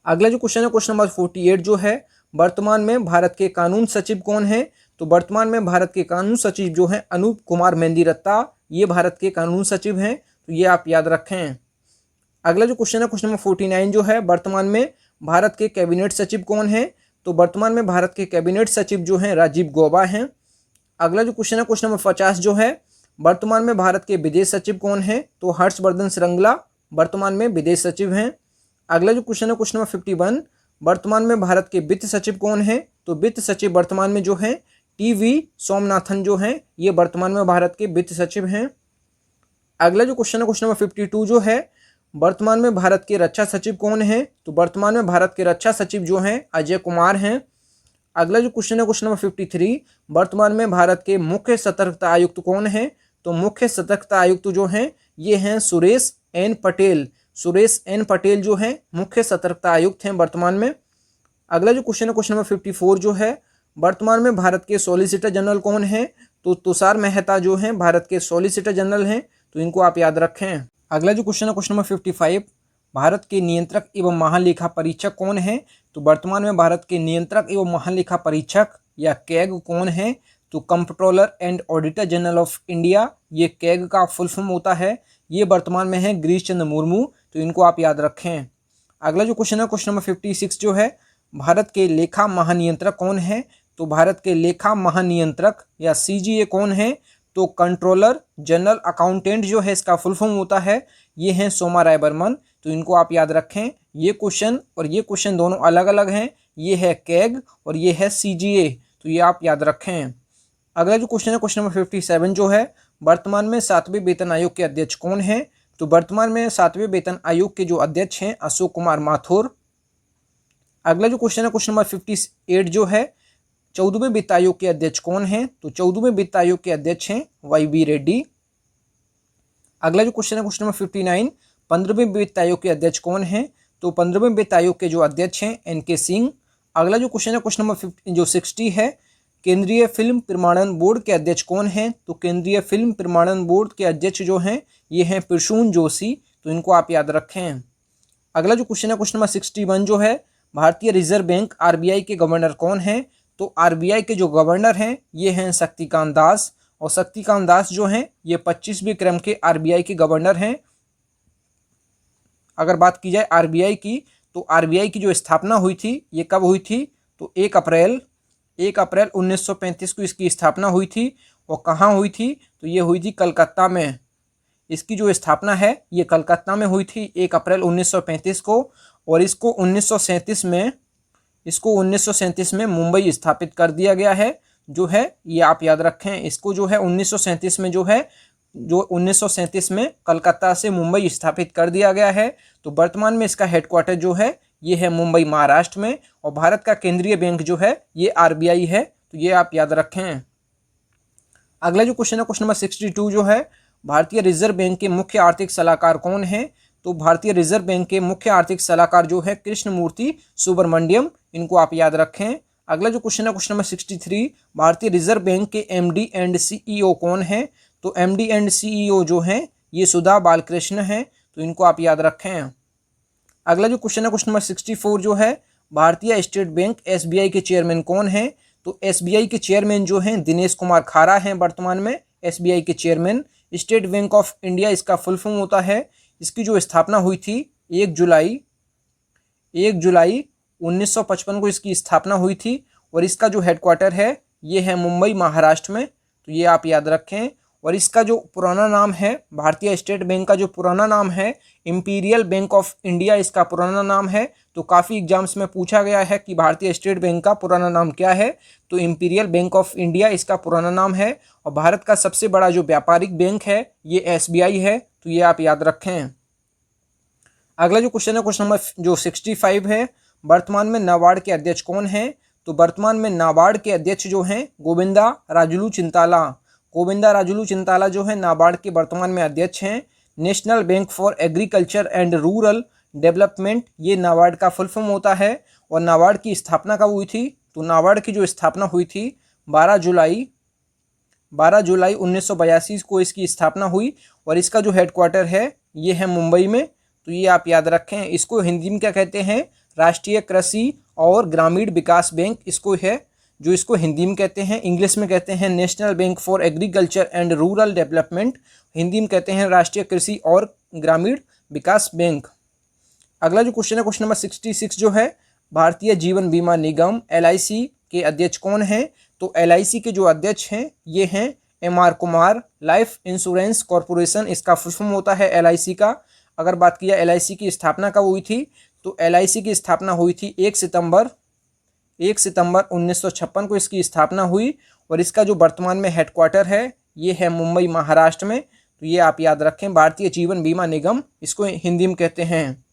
अगला जो क्वेश्चन है क्वेश्चन नंबर 48 जो है, वर्तमान में भारत के कानून सचिव कौन है? तो वर्तमान में भारत के कानून सचिव जो हैं अनूप कुमार मेहंदीरत्ता, ये भारत के कानून सचिव हैं, तो ये आप याद रखें। अगला जो क्वेश्चन है क्वेश्चन नंबर 49 जो है, वर्तमान में भारत के कैबिनेट सचिव कौन है? तो वर्तमान में भारत के कैबिनेट सचिव जो हैं राजीव गौबा हैं। अगला जो क्वेश्चन है क्वेश्चन नंबर 50 जो है, वर्तमान में भारत के विदेश सचिव कौन है? तो हर्षवर्धन श्रृंगला वर्तमान में विदेश सचिव हैं। अगला जो क्वेश्चन है क्वेश्चन नंबर 51, वर्तमान में भारत के वित्त सचिव कौन है? तो वित्त सचिव वर्तमान में जो है टी.वी. सोमनाथन जो हैं, ये वर्तमान में भारत के वित्त सचिव हैं। अगला जो क्वेश्चन है क्वेश्चन नंबर 52 जो है, वर्तमान में भारत के रक्षा सचिव कौन है? तो वर्तमान में भारत के रक्षा सचिव जो हैं अजय कुमार हैं। अगला जो क्वेश्चन है क्वेश्चन नंबर 53, वर्तमान में भारत के मुख्य सतर्कता आयुक्त कौन है? तो मुख्य सतर्कता आयुक्त जो हैं ये हैं सुरेश एन पटेल। सुरेश एन पटेल जो हैं मुख्य सतर्कता आयुक्त हैं वर्तमान में। अगला जो क्वेश्चन है क्वेश्चन नंबर 54 जो है, वर्तमान में भारत के सॉलिसिटर जनरल कौन है? तो तुषार मेहता जो हैं भारत के सॉलिसिटर जनरल हैं, तो इनको आप याद रखें। अगला जो क्वेश्चन है क्वेश्चन नंबर 55, भारत के नियंत्रक एवं महालेखा परीक्षक कौन है? तो वर्तमान में भारत के नियंत्रक एवं महालेखा परीक्षक या कैग कौन है? तो comptroller and auditor general of India, ये कैग का फुल फॉर्म होता है। ये वर्तमान में है गिरीश चंद्र मुर्मू, तो इनको आप याद रखें। अगला जो क्वेश्चन है क्वेश्चन नंबर 56 जो है, भारत के लेखा महानियंत्रक कौन है? तो भारत के लेखा महानियंत्रक या सीजीए कौन है? तो कंट्रोलर जनरल अकाउंटेंट जो है इसका फुल फॉर्म होता है, ये हैं सोमा राय बर्मन, तो इनको आप याद रखें। ये क्वेश्चन और ये क्वेश्चन दोनों अलग अलग हैं, ये है कैग और ये है सीजीए, तो ये आप याद रखें। अगला जो क्वेश्चन है क्वेश्चन नंबर 57 जो है, वर्तमान में 7वें वेतन आयोग के अध्यक्ष कौन है? तो वर्तमान में 7वें वेतन आयोग के जो अध्यक्ष हैं अशोक कुमार माथुर। अगला जो क्वेश्चन है क्वेश्चन नंबर 58 जो है, 14वें वित्त आयोग के अध्यक्ष कौन है? तो 14वें वित्त आयोग के अध्यक्ष हैं वाई.बी. रेड्डी। अगला जो क्वेश्चन है क्वेश्चन नंबर 59, 15वें वित्त आयोग के अध्यक्ष कौन है? तो 15वें वित्त आयोग के जो अध्यक्ष हैं एन.के. सिंह। अगला जो क्वेश्चन है क्वेश्चन नंबर 60 है, केंद्रीय फिल्म प्रमाणन बोर्ड के अध्यक्ष कौन हैं? तो केंद्रीय फिल्म प्रमाणन बोर्ड के अध्यक्ष जो हैं ये हैं प्रसून जोशी, तो इनको आप याद रखें। अगला जो क्वेश्चन है क्वेश्चन नंबर 61 जो है, भारतीय रिजर्व बैंक आरबीआई के गवर्नर कौन है? तो आरबीआई के जो गवर्नर हैं ये हैं शक्तिकांत दास, और शक्तिकांत दास जो हैं ये 25वें क्रम के आरबीआई के गवर्नर हैं। अगर बात की जाए आरबीआई की, तो आरबीआई की जो स्थापना हुई थी ये कब हुई थी? तो 1 अप्रैल 1935 को इसकी स्थापना हुई थी। और कहाँ हुई थी? तो ये हुई थी कलकत्ता में। इसकी जो स्थापना है ये कलकत्ता में हुई थी 1 अप्रैल 1935 को, और इसको 1937 में मुंबई स्थापित कर दिया गया है, जो है ये आप याद रखें। इसको जो है 1937 में जो 1937 में कलकत्ता से मुंबई स्थापित कर दिया गया है। तो वर्तमान में इसका हेडक्वार्टर जो है ये है मुंबई महाराष्ट्र में, और भारत का केंद्रीय बैंक जो है ये आरबीआई है, तो ये आप याद रखें। अगला जो क्वेश्चन है क्वेश्चन नंबर 62 जो है, भारतीय रिजर्व बैंक के मुख्य आर्थिक सलाहकार कौन है? तो भारतीय रिजर्व बैंक के मुख्य आर्थिक सलाहकार जो है कृष्णमूर्ति सुब्रमण्यम, इनको आप याद रखें। अगला जो क्वेश्चन है क्वेश्चन नंबर 63, भारतीय रिजर्व बैंक के एमडी एंड सीईओ कौन है? तो एमडी एंड सीईओ जो हैं ये सुधा बालकृष्ण हैं, तो इनको आप याद रखें। अगला जो क्वेश्चन है क्वेश्चन नंबर 64 जो है, भारतीय स्टेट बैंक एसबीआई के चेयरमैन कौन है? तो एसबीआई के चेयरमैन जो हैं दिनेश कुमार खारा हैं वर्तमान में एसबीआई के chairman. State bank of India इसका फुल फॉर्म होता है। इसकी जो स्थापना हुई थी 1 जुलाई 1955 को इसकी स्थापना हुई थी, और इसका जो हेडक्वार्टर है ये है मुंबई महाराष्ट्र में, तो ये आप याद रखें। और इसका जो पुराना नाम है, भारतीय स्टेट बैंक का जो पुराना नाम है इंपीरियल बैंक ऑफ इंडिया इसका पुराना नाम है। तो काफ़ी एग्जाम्स में पूछा गया है कि भारतीय स्टेट बैंक का पुराना नाम क्या है? तो इंपीरियल बैंक ऑफ इंडिया इसका पुराना नाम है। और भारत का सबसे बड़ा जो व्यापारिक बैंक है ये एसबीआई है, तो ये आप याद रखें। अगला जो क्वेश्चन है क्वेश्चन नंबर जो 65 है, वर्तमान में नाबार्ड के अध्यक्ष कौन हैं? तो वर्तमान में नाबार्ड के अध्यक्ष जो हैं गोविंदा राजुलू चिंताला। गोविंदा राजुलू चिंताला जो है नाबार्ड के वर्तमान में अध्यक्ष हैं। National bank for agriculture and rural development, ये नाबार्ड का फुल फॉर्म होता है। और नाबार्ड की स्थापना कब हुई थी? तो नाबार्ड की जो स्थापना हुई थी 12 जुलाई 1982 को इसकी स्थापना हुई, और इसका जो हेडक्वार्टर है ये है मुंबई में, तो ये आप याद रखें। इसको हिंदी में क्या कहते हैं? राष्ट्रीय कृषि और ग्रामीण विकास बैंक इसको है, जो इसको हिंदी में कहते हैं। इंग्लिश में कहते हैं national bank for agriculture and rural development, Hindi में कहते हैं राष्ट्रीय कृषि और ग्रामीण विकास बैंक। अगला जो क्वेश्चन है क्वेश्चन नंबर 66 जो है, भारतीय जीवन बीमा निगम LIC के अध्यक्ष कौन हैं? तो LIC के जो अध्यक्ष हैं ये हैं MR Kumar. Life insurance corporation इसका फुल फॉर्म होता है LIC का। अगर बात की जाए LIC की स्थापना कब हुई थी, तो LIC की स्थापना हुई थी 1 सितंबर 1956 को इसकी स्थापना हुई। और इसका जो वर्तमान में हेडक्वार्टर है ये है मुंबई महाराष्ट्र में। तो ये आप याद रखें, भारतीय जीवन बीमा निगम इसको हिंदी में कहते हैं।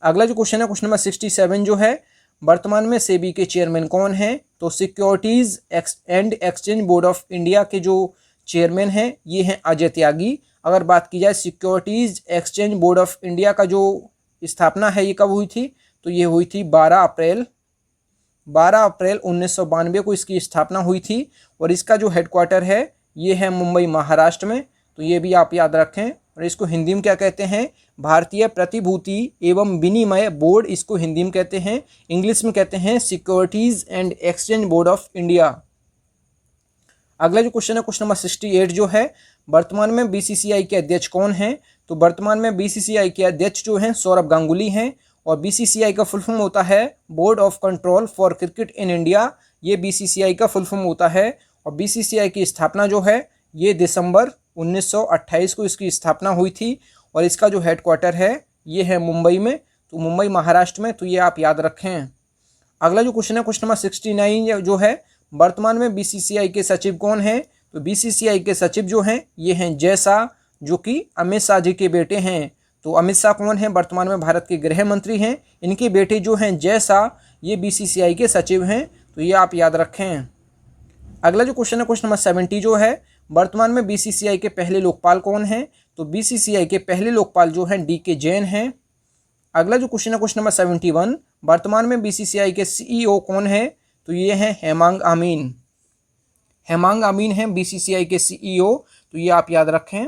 अगला जो क्वेश्चन है क्वेश्चन नंबर 67 जो है, वर्तमान में सेबी के चेयरमैन कौन हैं, तो securities and exchange board of India के जो चेयरमैन हैं ये हैं अजय त्यागी। अगर बात की जाए securities exchange board of India का जो स्थापना है ये कब हुई थी, तो ये हुई थी 12 अप्रैल 1992 को इसकी स्थापना हुई थी। और इसका जो हेडक्वार्टर है ये है मुंबई महाराष्ट्र में। तो ये भी आप याद रखें। और इसको हिंदी में क्या कहते हैं, भारतीय प्रतिभूति एवं विनिमय बोर्ड इसको हिंदी में कहते हैं। इंग्लिश में कहते हैं securities and exchange board of India. अगला जो क्वेश्चन है क्वेश्चन नंबर 68 जो है, वर्तमान में BCCI के अध्यक्ष कौन हैं, तो वर्तमान में BCCI के अध्यक्ष जो हैं सौरभ गांगुली हैं। और BCCI का फुल फॉर्म होता है board of control for cricket in India. ये BCCI का फुल फॉर्म होता है। और BCCI की स्थापना जो है ये दिसंबर 1928 को इसकी स्थापना हुई थी। और इसका जो हेडक्वार्टर है ये है मुंबई में, तो मुंबई महाराष्ट्र में। तो ये आप याद रखें। अगला जो क्वेश्चन है क्वेश्चन नंबर 69 जो है, वर्तमान में BCCI के सचिव कौन हैं, तो BCCI के सचिव जो हैं ये हैं जय शाह, जो कि अमित शाह जी के बेटे हैं। तो अमित शाह कौन है, वर्तमान में भारत के गृह मंत्री हैं। इनके बेटे जो हैं जय शाह ये BCCI के सचिव हैं। तो ये आप याद रखें। अगला जो क्वेश्चन है क्वेश्चन नंबर 70 जो है, वर्तमान में BCCI के पहले लोकपाल कौन हैं, तो BCCI के पहले लोकपाल जो हैं DK जैन हैं। अगला जो क्वेश्चन है क्वेश्चन नंबर 71, वर्तमान में BCCI के CEO कौन है, तो ये हैं हेमांग अमीन। हेमांग अमीन हैं BCCI के CEO। तो ये आप याद रखें।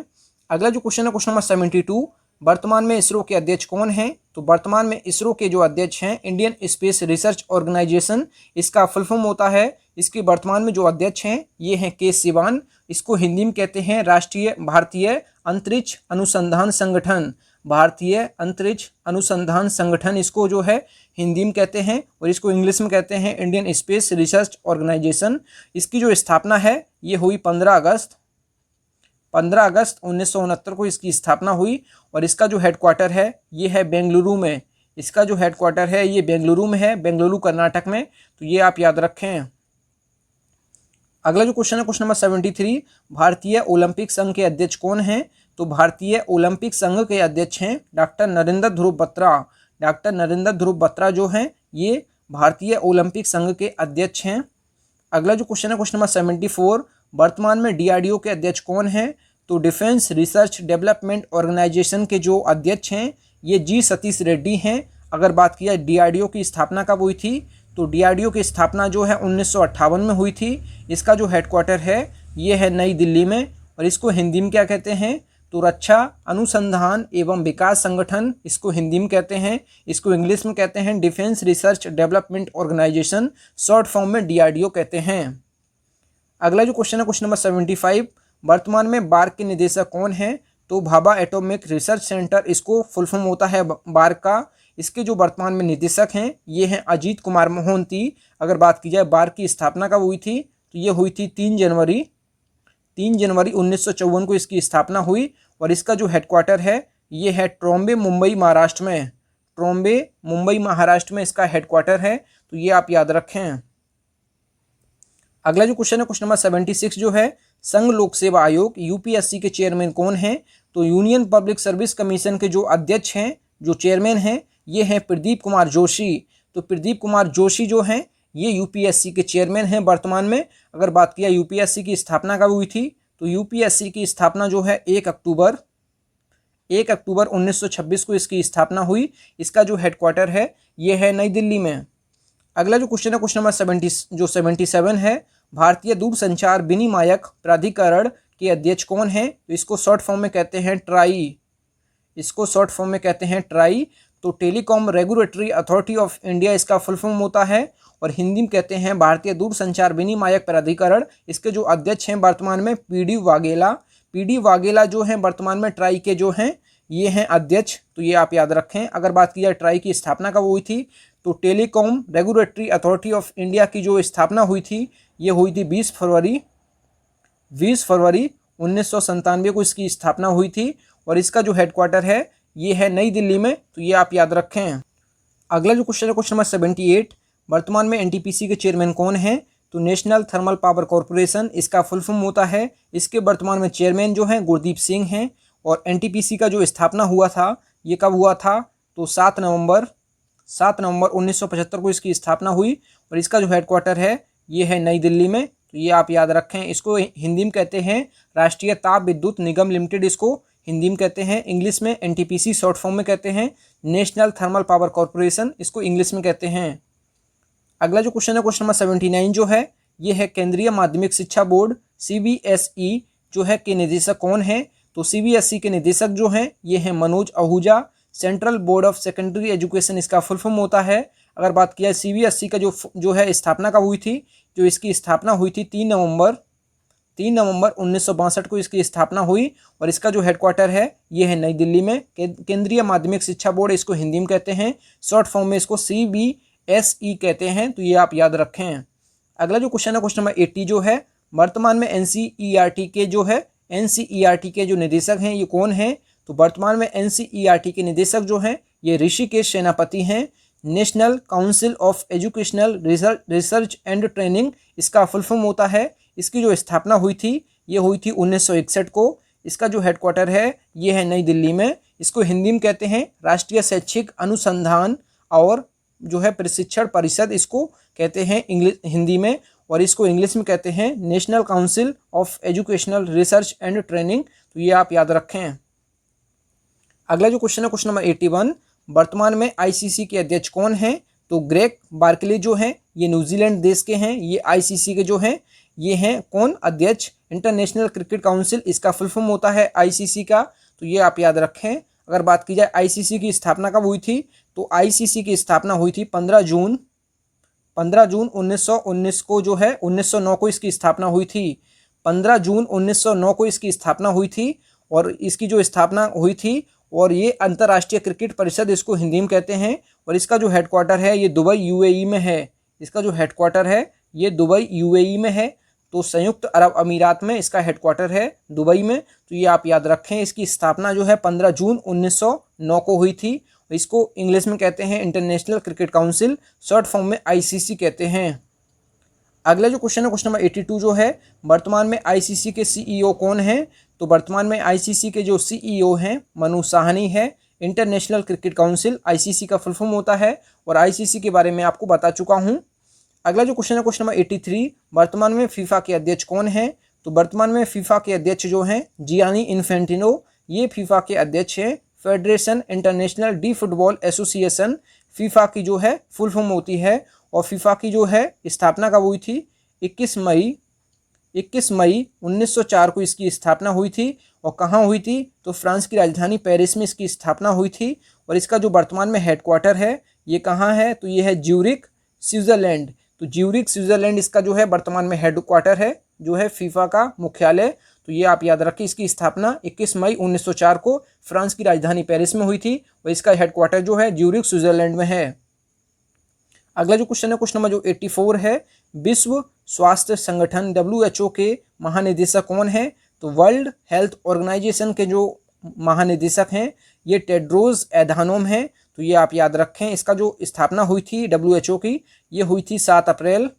अगला जो क्वेश्चन है क्वेश्चन नंबर 72, वर्तमान में इसरो के अध्यक्ष कौन हैं, तो वर्तमान में इसरो के जो अध्यक्ष हैं इंडियन स्पेस रिसर्च ऑर्गेनाइजेशन इसका फुल फॉर्म होता है। इसके वर्तमान में जो अध्यक्ष हैं ये हैं के सिवान। इसको हिंदी में कहते हैं भारतीय अंतरिक्ष अनुसंधान संगठन। भारतीय अंतरिक्ष अनुसंधान संगठन इसको जो है हिंदी में कहते हैं। और इसको इंग्लिश में कहते हैं इंडियन स्पेस रिसर्च ऑर्गेनाइजेशन। इसकी जो स्थापना है ये हुई 15 अगस्त 1969 को इसकी स्थापना हुई। और इसका जो हेडक्वार्टर है ये है बेंगलुरु में। इसका जो हेडक्वार्टर है ये बेंगलुरु में है, बेंगलुरु कर्नाटक में। तो ये आप याद रखें। अगला जो क्वेश्चन है क्वेश्चन नंबर 73, भारतीय ओलंपिक संघ के अध्यक्ष कौन हैं, तो भारतीय ओलंपिक संघ के अध्यक्ष हैं डॉक्टर नरेंद्र ध्रुव बत्रा। डॉक्टर नरेंद्र ध्रुव बत्रा जो हैं ये भारतीय ओलंपिक संघ के अध्यक्ष हैं। अगला जो क्वेश्चन है क्वेश्चन नंबर 74, वर्तमान में DRDO के अध्यक्ष कौन हैं, तो डिफेंस रिसर्च डेवलपमेंट ऑर्गेनाइजेशन के जो अध्यक्ष हैं ये G सतीश रेड्डी हैं। अगर बात किया DRDO की स्थापना कब हुई थी, तो DRDO की स्थापना जो है 1958 में हुई थी। इसका जो हेडक्वार्टर है ये है नई दिल्ली में। और इसको हिंदी में क्या कहते हैं, तो रक्षा अनुसंधान एवं विकास संगठन इसको हिंदी में कहते हैं। इसको इंग्लिश में कहते हैं Defence Research Development Organisation, short form में DRDO कहते हैं। अगला जो क्वेश्चन है क्वेश्चन नंबर 75, वर्तमान में बार्क के निदेशक कौन हैं, तो भाभा एटॉमिक रिसर्च सेंटर इसको फुल फॉर्म होता है बार्क का। इसके जो वर्तमान में निदेशक हैं ये हैं अजीत कुमार मोहंती। अगर बात की जाए बार्क की स्थापना कब हुई थी, तो ये हुई थी 3 जनवरी 1954 को इसकी स्थापना हुई। और इसका जो हेडक्वार्टर है ये है ट्रॉम्बे मुंबई महाराष्ट्र में। ट्रॉम्बे मुंबई महाराष्ट्र में इसका हेडक्वार्टर है। तो ये आप याद रखें। अगला जो क्वेश्चन है क्वेश्चन नंबर 76 जो है, संघ लोक सेवा आयोग UPSC के चेयरमैन कौन हैं, तो यूनियन पब्लिक सर्विस कमीशन के जो अध्यक्ष हैं जो चेयरमैन हैं ये हैं प्रदीप कुमार जोशी। तो प्रदीप कुमार जोशी जो हैं ये UPSC के चेयरमैन हैं वर्तमान में। अगर बात किया UPSC की स्थापना कब हुई थी, तो UPSC की स्थापना जो है 1 अक्टूबर 1926 को इसकी स्थापना हुई। इसका जो हेडक्वार्टर है ये है नई दिल्ली में। अगला जो क्वेश्चन है क्वेश्चन नंबर 77 है, भारतीय दूरसंचार विनियामक प्राधिकरण के अध्यक्ष कौन हैं, तो इसको शॉर्ट फॉर्म में कहते हैं ट्राई। इसको शॉर्ट फॉर्म में कहते हैं ट्राई। तो telecom regulatory authority of India इसका फुल फॉर्म होता है। और हिंदी में कहते हैं भारतीय दूरसंचार विनियामक प्राधिकरण। इसके जो अध्यक्ष हैं वर्तमान में PD वाघेला। PD वाघेला जो हैं वर्तमान में ट्राई के जो हैं ये हैं अध्यक्ष। तो ये आप याद रखें। अगर बात की जाए ट्राई की स्थापना कब हुई थी, तो telecom regulatory authority of India की जो स्थापना हुई थी ये हुई थी 20 फरवरी 1997 को इसकी स्थापना हुई थी। और इसका जो हेडक्वार्टर है ये है नई दिल्ली में, तो ये आप याद रखें। अगला जो क्वेश्चन है क्वेश्चन नंबर 78, वर्तमान में एनटीपीसी के चेयरमैन कौन हैं? तो नेशनल थर्मल पावर कॉरपोरेशन इसका फुल फॉर्म होता है। इसके वर्तमान में चेयरमैन जो हैं गुरदीप सिंह हैं। और एनटीपीसी का जो स्थापना हुआ था ये कब हुआ था? तो 7 नवंबर 1975 को इसकी स्थापना हुई। और इसका जो हेडक्वार्टर है ये है नई दिल्ली में, तो ये आप याद रखें। इसको हिंदी में कहते हैं राष्ट्रीय ताप विद्युत निगम लिमिटेड, इसको हिंदी में कहते हैं। इंग्लिश में एनटीपीसी शॉर्ट फॉर्म में कहते हैं नेशनल थर्मल पावर कॉरपोरेशन, इसको इंग्लिश में कहते हैं। अगला जो क्वेश्चन है क्वेश्चन नंबर 79 जो है ये है केंद्रीय माध्यमिक शिक्षा बोर्ड सीबीएसई जो है के निदेशक कौन है? तो सीबीएसई के निदेशक जो हैं ये हैं Manoj Ahuja. Central board of secondary education इसका फुल फॉर्म होता है। अगर बात किया सीबीएसई का जो है स्थापना कब हुई थी? जो इसकी स्थापना हुई थी 3 नवंबर 1962 को इसकी स्थापना हुई। और इसका जो हेडक्वार्टर है ये है नई दिल्ली में। केंद्रीय माध्यमिक शिक्षा बोर्ड इसको हिंदी में कहते हैं, शॉर्ट फॉर्म में इसको सीबीएसई कहते हैं, तो ये आप याद रखें। अगला जो क्वेश्चन है क्वेश्चन नंबर 80 जो है वर्तमान में एनसीईआरटी के जो निदेशक हैं ये कौन हैं? तो वर्तमान में एनसीईआरटी के निदेशक जो हैं ये ऋषिकेश सेनापति हैं। National council of educational research and training इसका फुल फॉर्म होता है। इसकी जो स्थापना हुई थी ये हुई थी 1961 को। इसका जो हेडक्वार्टर है ये है नई दिल्ली में। इसको हिंदी में कहते हैं राष्ट्रीय शैक्षिक अनुसंधान और जो है प्रशिक्षण परिषद, इसको कहते हैं हिंदी में। और इसको इंग्लिश में कहते हैं national council of educational research and training, तो ये आप याद रखें। अगला जो क्वेश्चन है क्वेश्चन नंबर 81, वर्तमान में आईसीसी के अध्यक्ष कौन हैं? तो ग्रेग बार्कले जो हैं ये न्यूजीलैंड देश के हैं। ये आईसीसी के जो हैं ये हैं कौन अध्यक्ष? इंटरनेशनल क्रिकेट काउंसिल इसका फुल फॉर्म होता है आईसीसी का, तो ये आप याद रखें। अगर बात की जाए आईसीसी की स्थापना कब हुई थी? तो आईसीसी की स्थापना हुई थी 15 जून 1919 को, जो है 1909 को इसकी स्थापना हुई थी। 15 जून 1909 को इसकी स्थापना हुई थी। और इसकी जो स्थापना हुई थी और ये अंतर्राष्ट्रीय क्रिकेट परिषद इसको हिंदी में कहते हैं। और इसका जो हेडक्वार्टर है ये दुबई यूएई में है। इसका जो हेडक्वार्टर है ये दुबई यूएई में है, तो संयुक्त अरब अमीरात में इसका हेडक्वार्टर है दुबई में, तो ये आप याद रखें। इसकी स्थापना जो है 15 जून 1909 को हुई थी। इसको इंग्लिश में कहते हैं international cricket council, short form में आईसीसी कहते हैं। अगला जो क्वेश्चन है क्वेश्चन नंबर 82 जो है वर्तमान में आईसीसी के सीईओ कौन हैं? तो वर्तमान में आईसीसी के जो सीईओ हैं मनु साहनी है। इंटरनेशनल क्रिकेट काउंसिल आईसीसी का फुल फॉर्म होता है और आईसीसी के बारे में आपको बता चुका हूं। अगला जो क्वेश्चन है क्वेश्चन नंबर 83, वर्तमान में फीफा के अध्यक्ष कौन हैं? तो वर्तमान में फीफा के अध्यक्ष जो हैं जियानी इन्फेंटिनो, ये फीफा के अध्यक्ष हैं। Federation international D football association FIFA की जो है फुल फॉर्म होती है। और फीफा की जो है स्थापना कब हुई थी? 21 मई 1904 को इसकी स्थापना हुई थी। और कहाँ हुई थी? तो फ्रांस की राजधानी पेरिस में इसकी स्थापना हुई थी। और इसका जो वर्तमान में हेडक्वार्टर है ये कहाँ है? तो ये है ज्यूरिख स्विट्जरलैंड। तो ज्यूरिख स्विट्जरलैंड इसका जो है वर्तमान में हेडक्वार्टर है, जो है फीफा का मुख्यालय। तो ये आप याद रखिए, इसकी स्थापना 21 मई 1904 को फ्रांस की राजधानी पेरिस में हुई थी और इसका हेडक्वार्टर जो है ज्यूरिख स्विट्जरलैंड में है। अगला जो क्वेश्चन है क्वेश्चन नंबर जो 84 है, विश्व स्वास्थ्य संगठन WHO के महानिदेशक कौन है? तो वर्ल्ड हेल्थ ऑर्गेनाइजेशन के जो महानिदेशक हैं ये टेड्रोस एधानोम हैं, तो ये आप याद रखें। इसका जो स्थापना हुई थी WHO की ये हुई थी 7 अप्रैल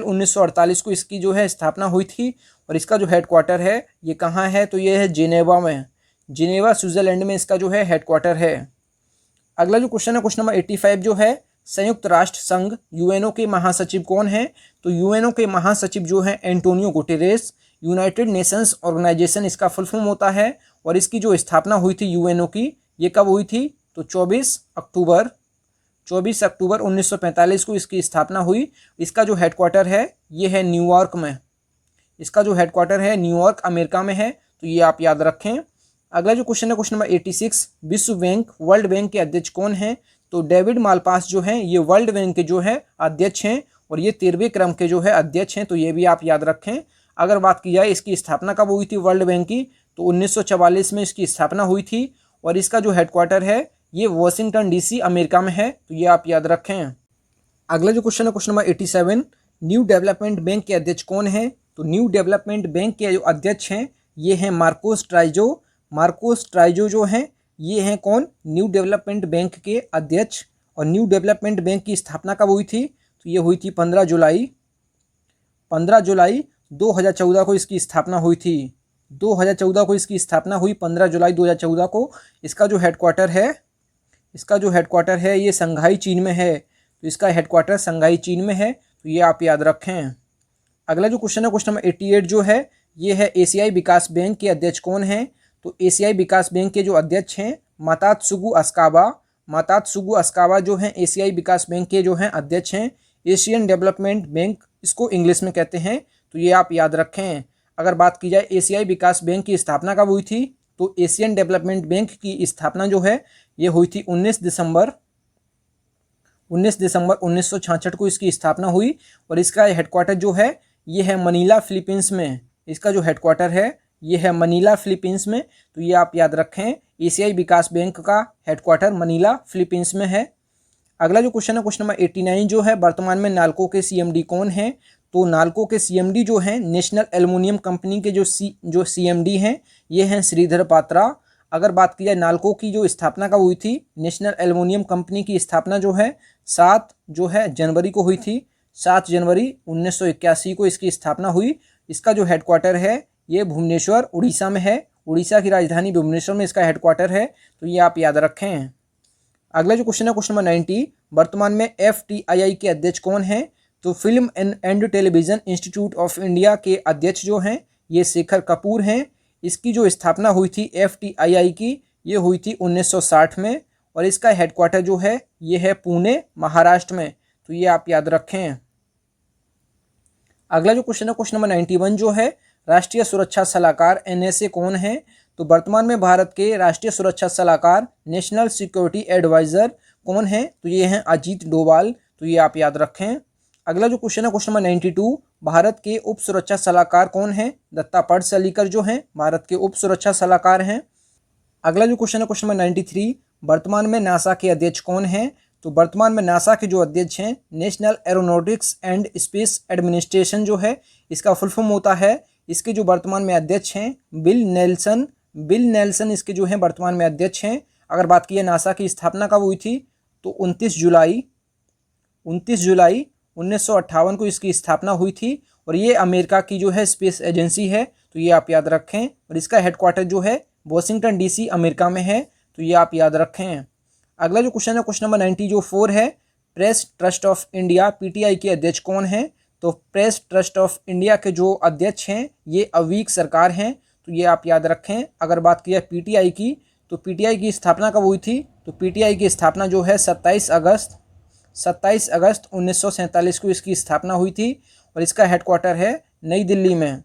1948 को इसकी जो है स्थापना हुई थी। और इसका जो हेडक्वार्टर है ये कहाँ है? तो ये है जिनेवा में, जिनेवा स्विट्जरलैंड में इसका जो है हेडक्वार्टर है। अगला जो क्वेश्चन है क्वेश्चन नंबर 85 जो है, संयुक्त राष्ट्र संघ यूएनओ के महासचिव कौन है? तो यूएनओ के महासचिव जो है Antonio Guterres. United Nations Organisation इसका फुल फॉर्म होता है। और इसकी जो स्थापना हुई थी यूएनओ की ये कब हुई थी? तो 24 अक्टूबर 1945 को इसकी स्थापना हुई। इसका जो हेडक्वार्टर है ये है न्यूयॉर्क में, इसका जो हेडक्वार्टर है न्यूयॉर्क अमेरिका में है, तो ये आप याद रखें। अगला जो क्वेश्चन है क्वेश्चन नंबर 86, विश्व बैंक वर्ल्ड बैंक के अध्यक्ष कौन हैं? तो डेविड मालपास जो हैं ये वर्ल्ड बैंक के जो है अध्यक्ष हैं और ये 13वें क्रम के जो है अध्यक्ष हैं, तो ये भी आप याद रखें। अगर बात की जाए इसकी स्थापना कब हुई थी वर्ल्ड बैंक की, तो 1944 में इसकी स्थापना हुई थी। और इसका जो हेडक्वार्टर है ये वॉशिंगटन DC अमेरिका में है, तो ये आप याद रखें। अगला जो क्वेश्चन है question number 87, new development bank के अध्यक्ष कौन हैं? तो न्यू डेवलपमेंट बैंक के जो अध्यक्ष हैं ये हैं मार्कोस ट्राइजो। मार्कोस ट्राइजो जो हैं ये हैं कौन? न्यू डेवलपमेंट बैंक के अध्यक्ष। और न्यू डेवलपमेंट बैंक की स्थापना कब हुई थी? तो ये हुई थी 15 जुलाई 2014 को इसकी स्थापना हुई थी। 2014 को इसकी स्थापना हुई, 15 जुलाई 2014 को। इसका जो हेडक्वार्टर है ये संघाई चीन में है। तो इसका हेडक्वार्टर संघाई चीन में है, तो ये आप याद रखें। अगला जो क्वेश्चन है, क्वेश्चन नंबर 88 जो है ये है एशियाई विकास बैंक के अध्यक्ष कौन हैं? तो एशियाई विकास बैंक के जो अध्यक्ष हैं मातात्सुगु अस्काबा। मातात्सुगु अस्काबा जो हैं एशियाई विकास बैंक के जो हैं अध्यक्ष हैं। एशियन डेवलपमेंट बैंक इसको इंग्लिश में कहते हैं, तो ये आप याद रखें। अगर बात की जाए एशियाई विकास बैंक की स्थापना कब हुई थी, तो एशियन डेवलपमेंट बैंक की स्थापना जो है ये हुई थी 19 दिसंबर 1966 को इसकी स्थापना हुई। और इसका हेडक्वार्टर जो है ये है मनीला, फिलीपींस में। इसका जो हेडक्वार्टर है ये है मनीला, फिलीपींस में। तो ये आप याद रखें, एशियाई विकास बैंक का हेडक्वार्टर मनीला, फिलीपींस में है। अगला जो क्वेश्चन है, क्वेश्चन नंबर 89 जो है वर्तमान में नाल्को के सीएमडी कौन हैं? तो नाल्को के सीएमडी जो हैं नेशनल एल्युमिनियम कंपनी के जो सीएमडी हैं ये हैं श्रीधर पात्रा। अगर बात की जाए नाल्को की जो स्थापना कब हुई थी, नेशनल एल्युमिनियम कंपनी की स्थापना जो है 7 जनवरी को हुई थी। 7 जनवरी 1981 को इसकी स्थापना हुई। इसका जो हेडक्वार्टर है ये भुवनेश्वर, उड़ीसा में है। उड़ीसा की राजधानी भुवनेश्वर में इसका हेडक्वार्टर है, तो ये आप याद रखें। अगला जो क्वेश्चन है, क्वेश्चन नंबर 90 वर्तमान में FTII के अध्यक्ष कौन हैं? तो film and television institute of India के अध्यक्ष जो हैं ये शेखर कपूर हैं। इसकी जो स्थापना हुई थी FTII की ये हुई थी 1960 में। और इसका हेडक्वार्टर जो है ये है पुणे, महाराष्ट्र में। तो ये आप याद रखें। अगला जो क्वेश्चन है, क्वेश्चन नंबर 91 जो है राष्ट्रीय सुरक्षा सलाहकार NSA कौन है? तो वर्तमान में भारत के राष्ट्रीय सुरक्षा सलाहकार नेशनल सिक्योरिटी एडवाइज़र कौन है? तो ये हैं अजीत डोभाल। तो ये आप याद रखें। अगला जो क्वेश्चन है, क्वेश्चन नंबर 92 भारत के उप सुरक्षा सलाहकार कौन हैं? दत्ता पडसलकर जो हैं भारत के उप सुरक्षा सलाहकार हैं। अगला जो क्वेश्चन है, क्वेश्चन नंबर 93 वर्तमान में नासा के अध्यक्ष कौन हैं? तो वर्तमान में नासा के जो अध्यक्ष हैं national aeronautics and space administration जो है इसका फुल फॉर्म होता है। इसके जो वर्तमान में अध्यक्ष हैं बिल नेल्सन इसके जो हैं वर्तमान में अध्यक्ष हैं। अगर बात की है नासा की स्थापना कब हुई थी, तो 29 जुलाई 1958 को इसकी स्थापना हुई थी। और ये अमेरिका की जो है स्पेस एजेंसी है, तो ये आप याद रखें। और इसका हेडक्वार्टर जो है वॉशिंगटन DC अमेरिका में है, तो ये आप याद रखें। अगला जो क्वेश्चन है, क्वेश्चन नंबर 94 है press trust of India PTI के अध्यक्ष कौन हैं? तो प्रेस ट्रस्ट ऑफ इंडिया के जो अध्यक्ष हैं ये अवीक सरकार हैं, तो ये आप याद रखें। अगर बात की जाए PTI की, तो PTI की स्थापना कब हुई थी? तो PTI की स्थापना जो है 27 अगस्त 1947 को इसकी स्थापना हुई थी। और इसका हेडक्वार्टर है नई दिल्ली में।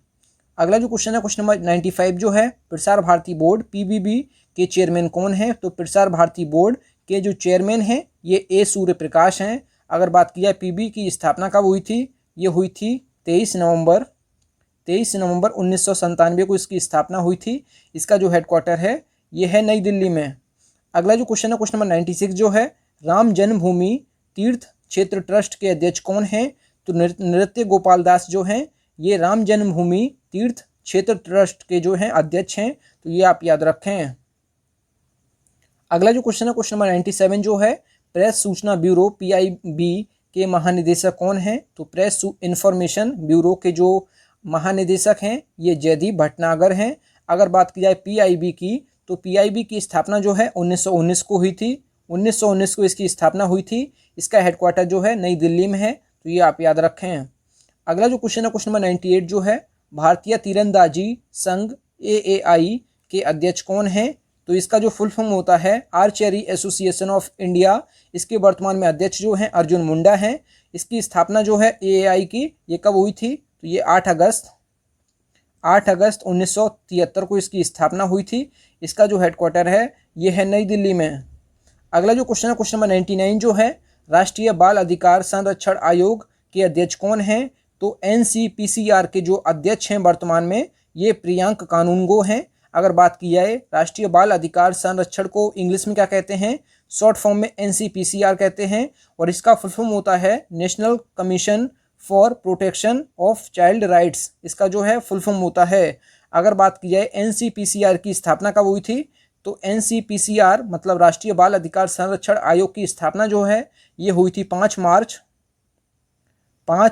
अगला जो क्वेश्चन है, क्वेश्चन नंबर 95 जो है प्रसार भारती बोर्ड PBB के चेयरमैन कौन है? तो प्रसार भारती बोर्ड के जो चेयरमैन हैं ये A सूर्य प्रकाश हैं। अगर बात की जाए PB की स्थापना कब हुई थी, ये हुई थी 23 नवंबर 1997 को इसकी स्थापना हुई थी। इसका जो हेडक्वार्टर है ये है नई दिल्ली में। अगला जो क्वेश्चन है, क्वेश्चन नंबर 96 जो है राम जन्मभूमि तीर्थ क्षेत्र ट्रस्ट के अध्यक्ष कौन हैं? तो नृत्य गोपाल दास जो हैं ये राम जन्मभूमि तीर्थ क्षेत्र ट्रस्ट के जो हैं अध्यक्ष हैं, तो ये आप याद रखें। अगला जो क्वेश्चन है, क्वेश्चन नंबर 97 जो है प्रेस सूचना ब्यूरो PIB के महानिदेशक कौन हैं? तो प्रेस इंफॉर्मेशन ब्यूरो के जो महानिदेशक हैं ये जयदीप भटनागर हैं। अगर बात की जाए PIB की, तो PIB की स्थापना जो है 1919 को हुई थी। 1919 को इसकी स्थापना हुई थी। इसका हेडक्वार्टर जो है नई दिल्ली में है, तो ये आप याद रखें। अगला जो क्वेश्चन है, क्वेश्चन नंबर 98 जो है भारतीय तीरंदाजी संघ AAI के अध्यक्ष कौन हैं? तो इसका जो फुल फॉर्म होता है आर्चरी एसोसिएशन ऑफ इंडिया। इसके वर्तमान में अध्यक्ष जो हैं अर्जुन मुंडा हैं। इसकी स्थापना जो है AAI की ये कब हुई थी, तो ये 8 अगस्त 1973 को इसकी स्थापना हुई थी। इसका जो हेडक्वार्टर है ये है नई दिल्ली में। अगला जो क्वेश्चन है, क्वेश्चन नंबर 99 जो है राष्ट्रीय बाल अधिकार संरक्षण आयोग के अध्यक्ष कौन हैं? तो NCPCR के जो अध्यक्ष हैं वर्तमान में ये प्रियांक कानूनगो हैं। अगर बात की जाए राष्ट्रीय बाल अधिकार संरक्षण को इंग्लिश में क्या कहते हैं, शॉर्ट फॉर्म में NCPCR कहते हैं। और इसका फुल फॉर्म होता है national commission for protection of child rights, इसका जो है फुल फॉर्म होता है। अगर बात की जाए एनसीपीसीआर की स्थापना कब हुई थी, तो एनसीपीसीआर मतलब राष्ट्रीय बाल अधिकार संरक्षण आयोग की स्थापना जो है ये हुई थी 5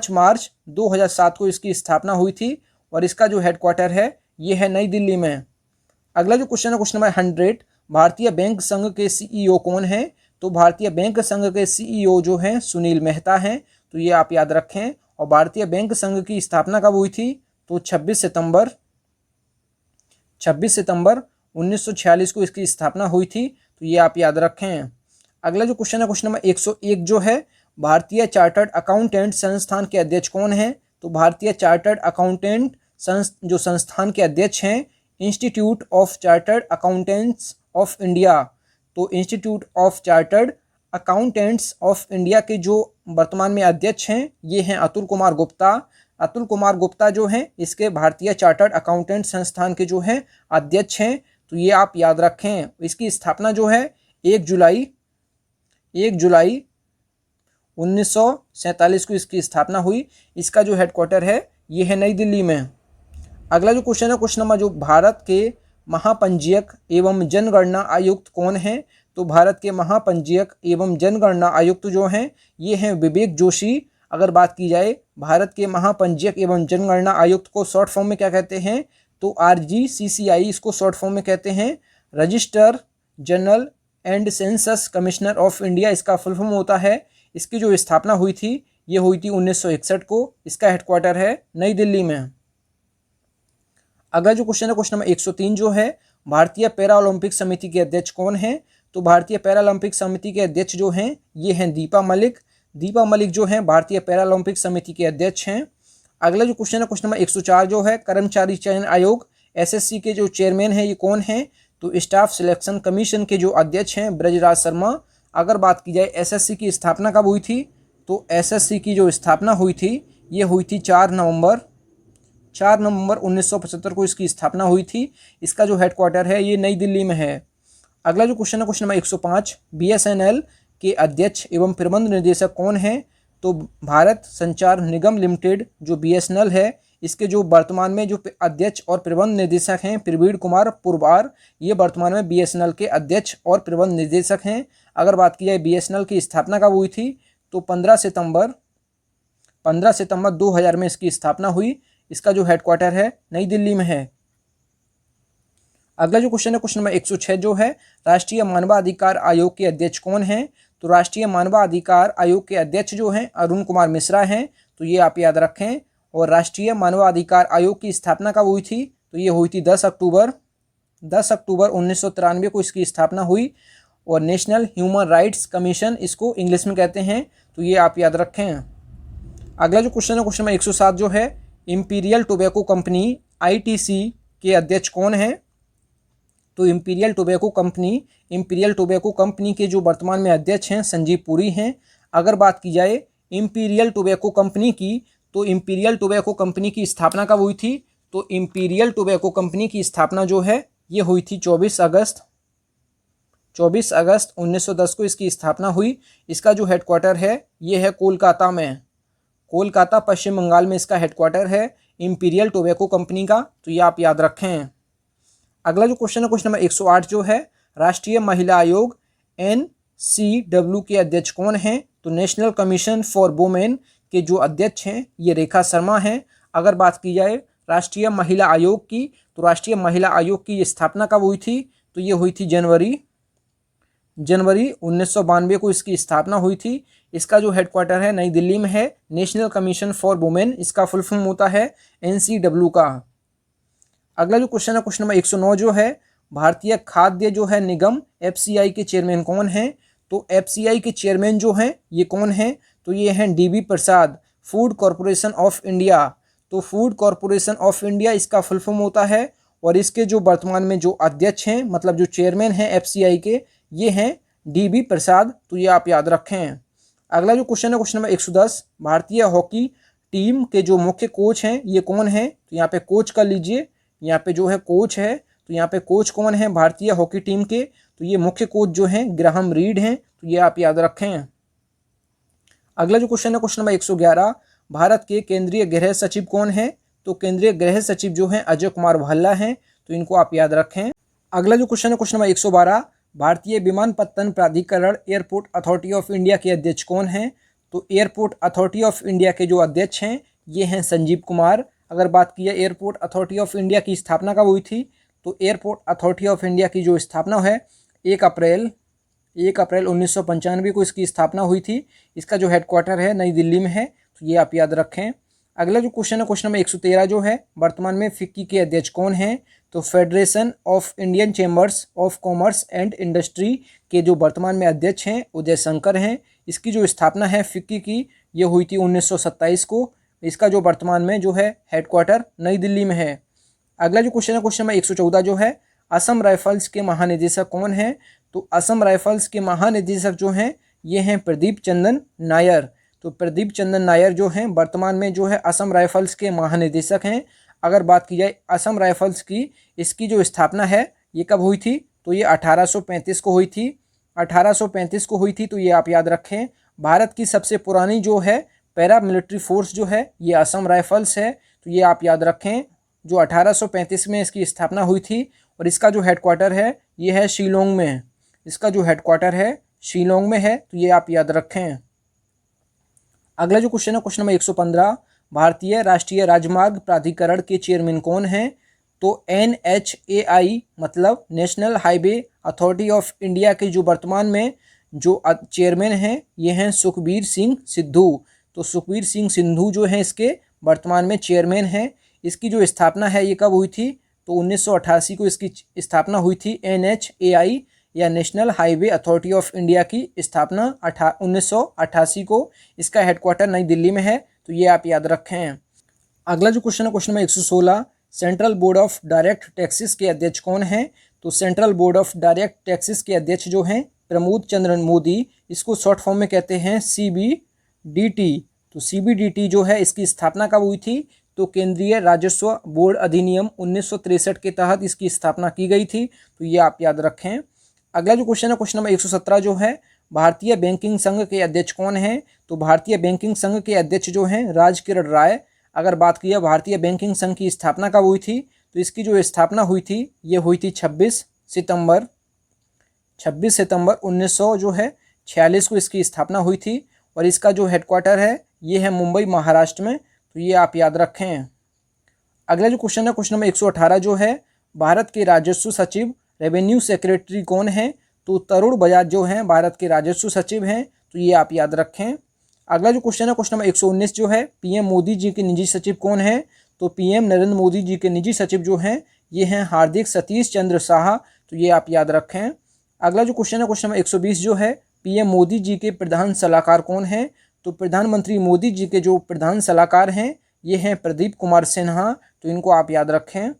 मार्च 2007 को इसकी स्थापना हुई थी और इसका जो हेडक्वार्टर है ये है नई दिल्ली में। अगला जो क्वेश्चन है क्वेश्चन नंबर 100, भारतीय बैंक संघ के सीईओ कौन है, तो भारतीय बैंक संघ के सीईओ जो हैं सुनील मेहता हैं, तो ये आप याद रखें। और भारतीय बैंक संघ की स्थापना कब हुई थी, तो 26 सितंबर 1946 को इसकी स्थापना हुई थी, तो ये आप याद रखें। अगला जो क्वेश्चन है क्वेश्चन नंबर 101 जो है, भारतीय चार्टर्ड अकाउंटेंट संस्थान के अध्यक्ष कौन है, तो भारतीय चार्टर्ड अकाउंटेंट जो संस्थान के अध्यक्ष हैं institute of chartered accountants of India, तो institute of chartered accountants of India के जो वर्तमान में अध्यक्ष हैं ये हैं अतुल कुमार गुप्ता। अतुल कुमार गुप्ता जो हैं इसके भारतीय चार्टर्ड अकाउंटेंट संस्थान के जो हैं अध्यक्ष हैं, तो ये आप याद रखें। इसकी स्थापना जो है 1 जुलाई 1947 को इसकी स्थापना हुई। इसका जो हेडक्वार्टर है ये है नई दिल्ली में। अगला जो क्वेश्चन है क्वेश्चन नंबर जो भारत के महापंजीयक एवं जनगणना आयुक्त कौन है, तो भारत के महापंजीयक एवं जनगणना आयुक्त जो हैं ये हैं विवेक जोशी। अगर बात की जाए भारत के महापंजीयक एवं जनगणना आयुक्त को शॉर्ट फॉर्म में क्या कहते हैं, तो RGCCI इसको शॉर्ट फॉर्म में कहते हैं। Register general and census commissioner of India इसका फुल फॉर्म होता है। इसकी जो स्थापना हुई थी ये हुई थी 1961 को। इसका हेडक्वार्टर है नई दिल्ली में। अगला जो क्वेश्चन है क्वेश्चन नंबर 103 जो है, भारतीय पैरा ओलंपिक समिति के अध्यक्ष कौन है, तो भारतीय पैरा ओलंपिक समिति के अध्यक्ष जो हैं ये हैं दीपा मलिक। दीपा मलिक जो हैं भारतीय पैरा ओलंपिक समिति के अध्यक्ष हैं। अगला जो क्वेश्चन है क्वेश्चन नंबर 104 जो है, कर्मचारी चयन आयोग SSC के जो चेयरमैन हैं ये कौन हैं, तो स्टाफ सिलेक्शन कमीशन के जो अध्यक्ष हैं ब्रजराज शर्मा। अगर बात की जाए SSC की स्थापना कब हुई थी, तो SSC की जो स्थापना हुई थी ये हुई थी 4 नवंबर 1975 को इसकी स्थापना हुई थी। इसका जो हेडक्वार्टर है ये नई दिल्ली में है। अगला जो क्वेश्चन है क्वेश्चन नंबर 105, BSNL के अध्यक्ष एवं प्रबंध निदेशक कौन हैं, तो भारत संचार निगम लिमिटेड जो BSNL है इसके जो वर्तमान में जो अध्यक्ष और प्रबंध निदेशक हैं प्रवीण कुमार पुरवार, ये वर्तमान में BSNL के अध्यक्ष और प्रबंध निदेशक हैं। अगर बात की जाए BSNL की स्थापना कब हुई थी, तो 15 सितंबर 2000 में इसकी स्थापना हुई। इसका जो हेडक्वार्टर है नई दिल्ली में है। अगला जो क्वेश्चन है क्वेश्चन नंबर 106 जो है, राष्ट्रीय मानवाधिकार आयोग के अध्यक्ष कौन हैं, तो राष्ट्रीय मानवाधिकार आयोग के अध्यक्ष जो हैं अरुण कुमार मिश्रा हैं, तो ये आप याद रखें। और राष्ट्रीय मानवाधिकार आयोग की स्थापना कब हुई थी, तो ये हुई थी 10 अक्टूबर 1993 को इसकी स्थापना हुई। और नेशनल ह्यूमन राइट्स कमीशन इसको इंग्लिश में कहते हैं, तो ये आप याद रखें। अगला जो क्वेश्चन है क्वेश्चन नंबर 107 जो है, इंपीरियल टोबैको कंपनी ITC के अध्यक्ष कौन है, तो इंपीरियल टोबैको कंपनी के जो वर्तमान में अध्यक्ष हैं संजीव पुरी हैं। अगर बात की जाए इंपीरियल टोबैको कंपनी की, तो इंपीरियल टोबैको कंपनी की स्थापना कब हुई थी, तो इंपीरियल टोबैको कंपनी की स्थापना जो है ये हुई थी 24 अगस्त 1910 को इसकी स्थापना हुई। इसका जो हेडक्वार्टर है ये है कोलकाता में। कोलकाता पश्चिम बंगाल में इसका हेडक्वार्टर है इंपीरियल टोबैको कंपनी का, तो ये आप याद रखें। अगला जो क्वेश्चन है क्वेश्चन नंबर 108 जो है, राष्ट्रीय महिला आयोग NCW के अध्यक्ष कौन हैं, तो नेशनल कमीशन फॉर वुमेन के जो अध्यक्ष हैं ये रेखा शर्मा हैं। अगर बात की जाए राष्ट्रीय महिला आयोग की, तो राष्ट्रीय महिला आयोग की स्थापना कब हुई थी, तो ये हुई थी जनवरी 1992 को इसकी स्थापना हुई थी। इसका जो हेडक्वार्टर है नई दिल्ली में है। नेशनल कमीशन फॉर वुमेन इसका फुल फॉर्म होता है NCW का। अगला जो क्वेश्चन है क्वेश्चन नंबर 109 जो है, भारतीय खाद्य जो है निगम FCI के चेयरमैन कौन हैं, तो FCI के चेयरमैन जो हैं ये कौन हैं, तो ये हैं DB Prasad. Food corporation of India, तो फूड कॉरपोरेशन ऑफ इंडिया इसका फुल फॉर्म होता है। और इसके जो वर्तमान में जो अध्यक्ष हैं मतलब जो चेयरमैन हैं FCI के ये हैं DB प्रसाद, तो ये आप याद रखें। अगला जो क्वेश्चन है क्वेश्चन नंबर 110, भारतीय हॉकी टीम के जो मुख्य कोच हैं ये कौन हैं, तो यहाँ पे कोच कर लीजिए। यहाँ पे जो है कोच है, तो यहाँ पे कोच कौन है भारतीय हॉकी टीम के, तो ये मुख्य कोच जो हैं ग्राहम रीड हैं, तो ये आप याद रखें। अगला जो क्वेश्चन है क्वेश्चन नंबर 111, भारत के केंद्रीय गृह सचिव कौन है? तो केंद्रीय गृह सचिव जो हैं अजय कुमार भल्ला हैं, तो इनको आप याद रखें। अगला जो क्वेश्चन है क्वेश्चन नंबर 112, भारतीय विमानपत्तन प्राधिकरण एयरपोर्ट अथॉरिटी ऑफ इंडिया के अध्यक्ष कौन हैं? तो एयरपोर्ट अथॉरिटी ऑफ इंडिया के जो अध्यक्ष हैं ये हैं संजीव कुमार। अगर बात की जाए एयरपोर्ट अथॉरिटी ऑफ इंडिया की स्थापना कब हुई थी? तो एयरपोर्ट अथॉरिटी ऑफ इंडिया की जो स्थापना है 1 अप्रैल 1995 को इसकी स्थापना हुई थी। इसका जो हेडक्वार्टर है नई दिल्ली में है, तो ये आप याद रखें। अगला जो क्वेश्चन है क्वेश्चन नंबर 113 जो है, वर्तमान में फिक्की के अध्यक्ष कौन हैं? तो federation of Indian chambers of commerce and industry के जो वर्तमान में अध्यक्ष हैं उदय शंकर हैं। इसकी जो स्थापना है फिक्की की ये हुई थी 1927 को। इसका जो वर्तमान में जो है हेडक्वार्टर नई दिल्ली में है। अगला जो क्वेश्चन है क्वेश्चन नंबर 114 जो है, असम राइफल्स के महानिदेशक कौन हैं? तो असम राइफल्स के महानिदेशक जो हैं ये हैं प्रदीप चंदन नायर। तो प्रदीप चंदन नायर जो हैं वर्तमान में जो है असम राइफल्स के महानिदेशक हैं। अगर बात की जाए असम राइफल्स की, इसकी जो स्थापना है ये कब हुई थी? तो ये 1835 को हुई थी। 1835 को हुई थी, तो ये आप याद रखें। भारत की सबसे पुरानी जो है पैरा मिलिट्री फोर्स जो है ये असम राइफल्स है, तो ये आप याद रखें। जो 1835 में इसकी स्थापना हुई थी और इसका जो हेडक्वार्टर है ये है शिलोंग में। इसका जो हेडक्वार्टर है शिलोंग में है, तो ये आप याद रखें। अगला जो क्वेश्चन है क्वेश्चन नंबर 115, भारतीय राष्ट्रीय राजमार्ग प्राधिकरण के चेयरमैन कौन हैं? तो NHAI मतलब national highway authority of India के जो वर्तमान में जो चेयरमैन हैं ये हैं सुखबीर सिंह सिद्धू। तो सुखबीर सिंह सिद्धू जो हैं इसके वर्तमान में चेयरमैन हैं। इसकी जो स्थापना है ये कब हुई थी? तो 1988 को इसकी स्थापना हुई थी। NHAI या national highway authority of India की स्थापना 1988 को। इसका हेडक्वार्टर नई दिल्ली में है, तो ये आप याद रखें। अगला जो क्वेश्चन है question number 116, central board of direct taxes के अध्यक्ष कौन हैं? तो central board of direct taxes के अध्यक्ष जो हैं प्रमोद चंद्र मोदी। इसको शॉर्ट फॉर्म में कहते हैं CBDT। तो CBDT जो है इसकी स्थापना कब हुई थी? तो केंद्रीय राजस्व बोर्ड अधिनियम 1963 के तहत इसकी स्थापना की गई थी, तो ये आप याद रखें। अगला जो क्वेश्चन है क्वेश्चन नंबर 117 जो है, भारतीय बैंकिंग संघ के अध्यक्ष कौन हैं? तो भारतीय बैंकिंग संघ के अध्यक्ष जो हैं राजकिरण राय। अगर बात की जाए भारतीय बैंकिंग संघ की स्थापना कब हुई थी? तो इसकी जो स्थापना हुई थी ये हुई थी 26 सितंबर 1946 को इसकी स्थापना हुई थी। और इसका जो हेडक्वार्टर है ये है मुंबई महाराष्ट्र में, तो ये आप याद रखें। अगला जो क्वेश्चन है क्वेश्चन नंबर 118 जो है, भारत के राजस्व सचिव रेवेन्यू सेक्रेटरी कौन है? तो तरुण बजाज जो हैं भारत के राजस्व सचिव हैं, तो ये आप याद रखें। अगला जो क्वेश्चन है क्वेश्चन नंबर 119 जो है, PM मोदी जी के निजी सचिव कौन है? तो PM नरेंद्र मोदी जी के निजी सचिव जो हैं ये हैं हार्दिक सतीश चंद्र शाह, तो ये आप याद रखें। अगला जो क्वेश्चन है क्वेश्चन नंबर 120 जो है, PM मोदी जी के प्रधान सलाहकार कौन हैं? तो प्रधानमंत्री मोदी जी के जो प्रधान सलाहकार हैं ये हैं प्रदीप कुमार सिन्हा, तो इनको आप याद रखें।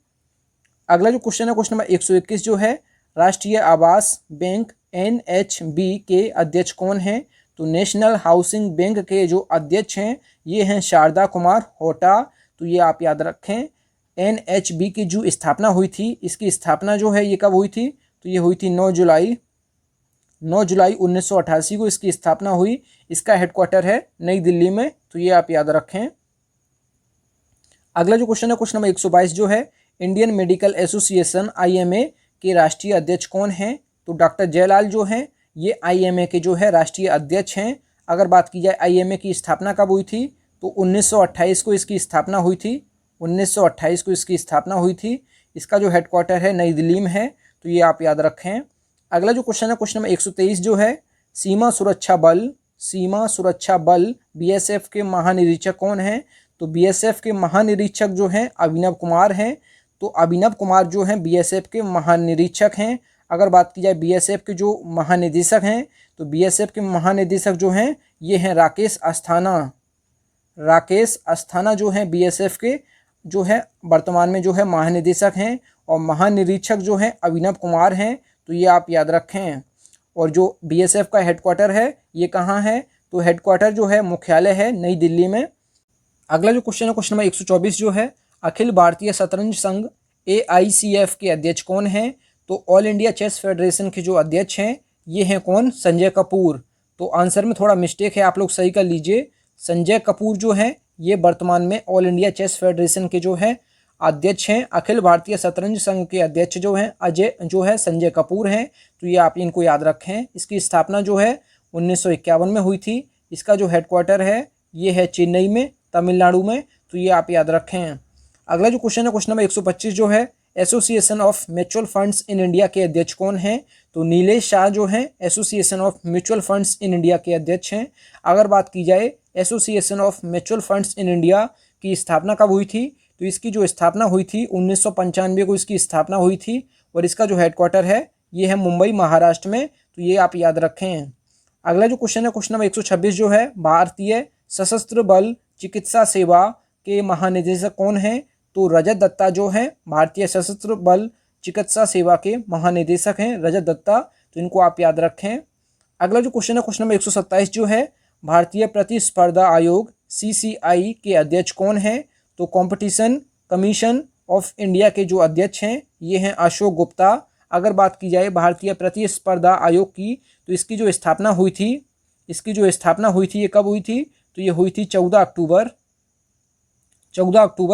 अगला जो क्वेश्चन है क्वेश्चन नंबर 121 जो है, राष्ट्रीय आवास बैंक NHB के अध्यक्ष कौन हैं? तो नेशनल हाउसिंग बैंक के जो अध्यक्ष हैं ये हैं शारदा कुमार होटा, तो ये आप याद रखें। NHB की जो स्थापना हुई थी, इसकी स्थापना जो है ये कब हुई थी? तो ये हुई थी 9 जुलाई 1988 को इसकी स्थापना हुई। इसका हेडक्वार्टर है नई दिल्ली में, तो ये आप याद रखें। अगला जो क्वेश्चन है क्वेश्चन नंबर 122 जो है, इंडियन मेडिकल एसोसिएशन IMA के राष्ट्रीय अध्यक्ष कौन हैं? तो डॉक्टर जयलाल जो हैं ये IMA के जो है राष्ट्रीय अध्यक्ष हैं। अगर बात की जाए IMA की स्थापना कब हुई थी? तो 1928 को इसकी स्थापना हुई थी। 1928 को इसकी स्थापना हुई थी। इसका जो हेडक्वार्टर है नई दिल्ली में है, तो ये आप याद रखें। अगला जो क्वेश्चन है क्वेश्चन नंबर 123 जो है, सीमा सुरक्षा बल BSF के महानिरीक्षक कौन हैं? तो BSF के महानिरीक्षक जो हैं अभिनव कुमार हैं। तो अभिनव कुमार जो हैं BSF के महानिरीक्षक हैं। अगर बात की जाए BSF के जो महानिदेशक हैं, तो BSF के महानिदेशक जो हैं ये हैं राकेश अस्थाना जो हैं BSF के जो है वर्तमान में जो है महानिदेशक हैं। और महानिरीक्षक जो हैं अभिनव कुमार हैं, तो ये आप याद रखें। और जो BSF का हेडक्वार्टर है ये कहाँ है? तो हेडक्वार्टर जो है मुख्यालय है नई दिल्ली में। अगला जो क्वेश्चन है क्वेश्चन नंबर 124 जो है, अखिल भारतीय शतरंज संघ AICF के अध्यक्ष कौन हैं? तो ऑल इंडिया चेस फेडरेशन के जो अध्यक्ष हैं ये हैं कौन? संजय कपूर। तो आंसर में थोड़ा मिस्टेक है, आप लोग सही कर लीजिए। संजय कपूर जो हैं ये वर्तमान में ऑल इंडिया चेस फेडरेशन के जो है अध्यक्ष हैं। अखिल भारतीय शतरंज संघ के अध्यक्ष जो हैं अजय जो है संजय कपूर हैं। तो ये आप इनको याद रखें। इसकी स्थापना जो है 1951 में हुई थी। इसका जो हेडक्वार्टर है ये है चेन्नई में, तमिलनाडु में। तो ये आप याद रखें। अगला जो क्वेश्चन है क्वेश्चन नंबर 125 जो है association of mutual funds in India के अध्यक्ष कौन हैं? तो नीलेश शाह जो हैं association of mutual funds in India के अध्यक्ष हैं। अगर बात की जाए association of mutual funds in India की स्थापना कब हुई थी? तो इसकी जो स्थापना हुई थी 1995 को इसकी स्थापना हुई थी और इसका जो हेडक्वार्टर है ये है मुंबई महाराष्ट्र में। तो ये आप याद रखें। अगला जो क्वेश्चन है क्वेश्चन नंबर 126 जो है भारतीय सशस्त्र बल चिकित्सा सेवा के महानिदेशक कौन हैं? तो रजत दत्ता जो हैं भारतीय सशस्त्र बल चिकित्सा सेवा के महानिदेशक हैं रजत दत्ता। तो इनको आप याद रखें। अगला जो क्वेश्चन है क्वेश्चन नंबर 127 जो है भारतीय प्रतिस्पर्धा आयोग CCI के अध्यक्ष कौन हैं? तो कंपटीशन कमीशन ऑफ इंडिया के जो अध्यक्ष हैं ये हैं अशोक गुप्ता। अगर बात की जाए भारतीय प्रतिस्पर्धा आयोग की तो इसकी जो स्थापना हुई थी ये कब हुई थी? तो ये हुई थी 14 अक्टूबर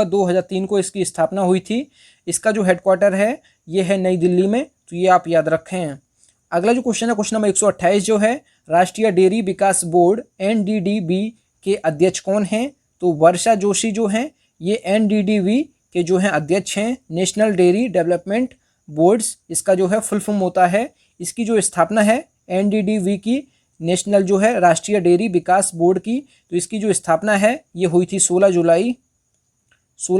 2003 को इसकी स्थापना हुई थी। इसका जो हेडक्वार्टर है ये है नई दिल्ली में। तो ये आप याद रखें। अगला जो क्वेश्चन है क्वेश्चन नंबर 128 जो है राष्ट्रीय डेयरी विकास बोर्ड NDDB के अध्यक्ष कौन हैं? तो वर्षा जोशी जो हैं ये NDDB के जो हैं अध्यक्ष हैं, नेशनल डेयरी डेवलपमेंट बोर्ड्स इसका जो है फुल फॉर्म होता है। इसकी जो स्थापना है NDDB की, नेशनल जो है राष्ट्रीय डेयरी विकास बोर्ड की, तो इसकी जो स्थापना है ये हुई थी 16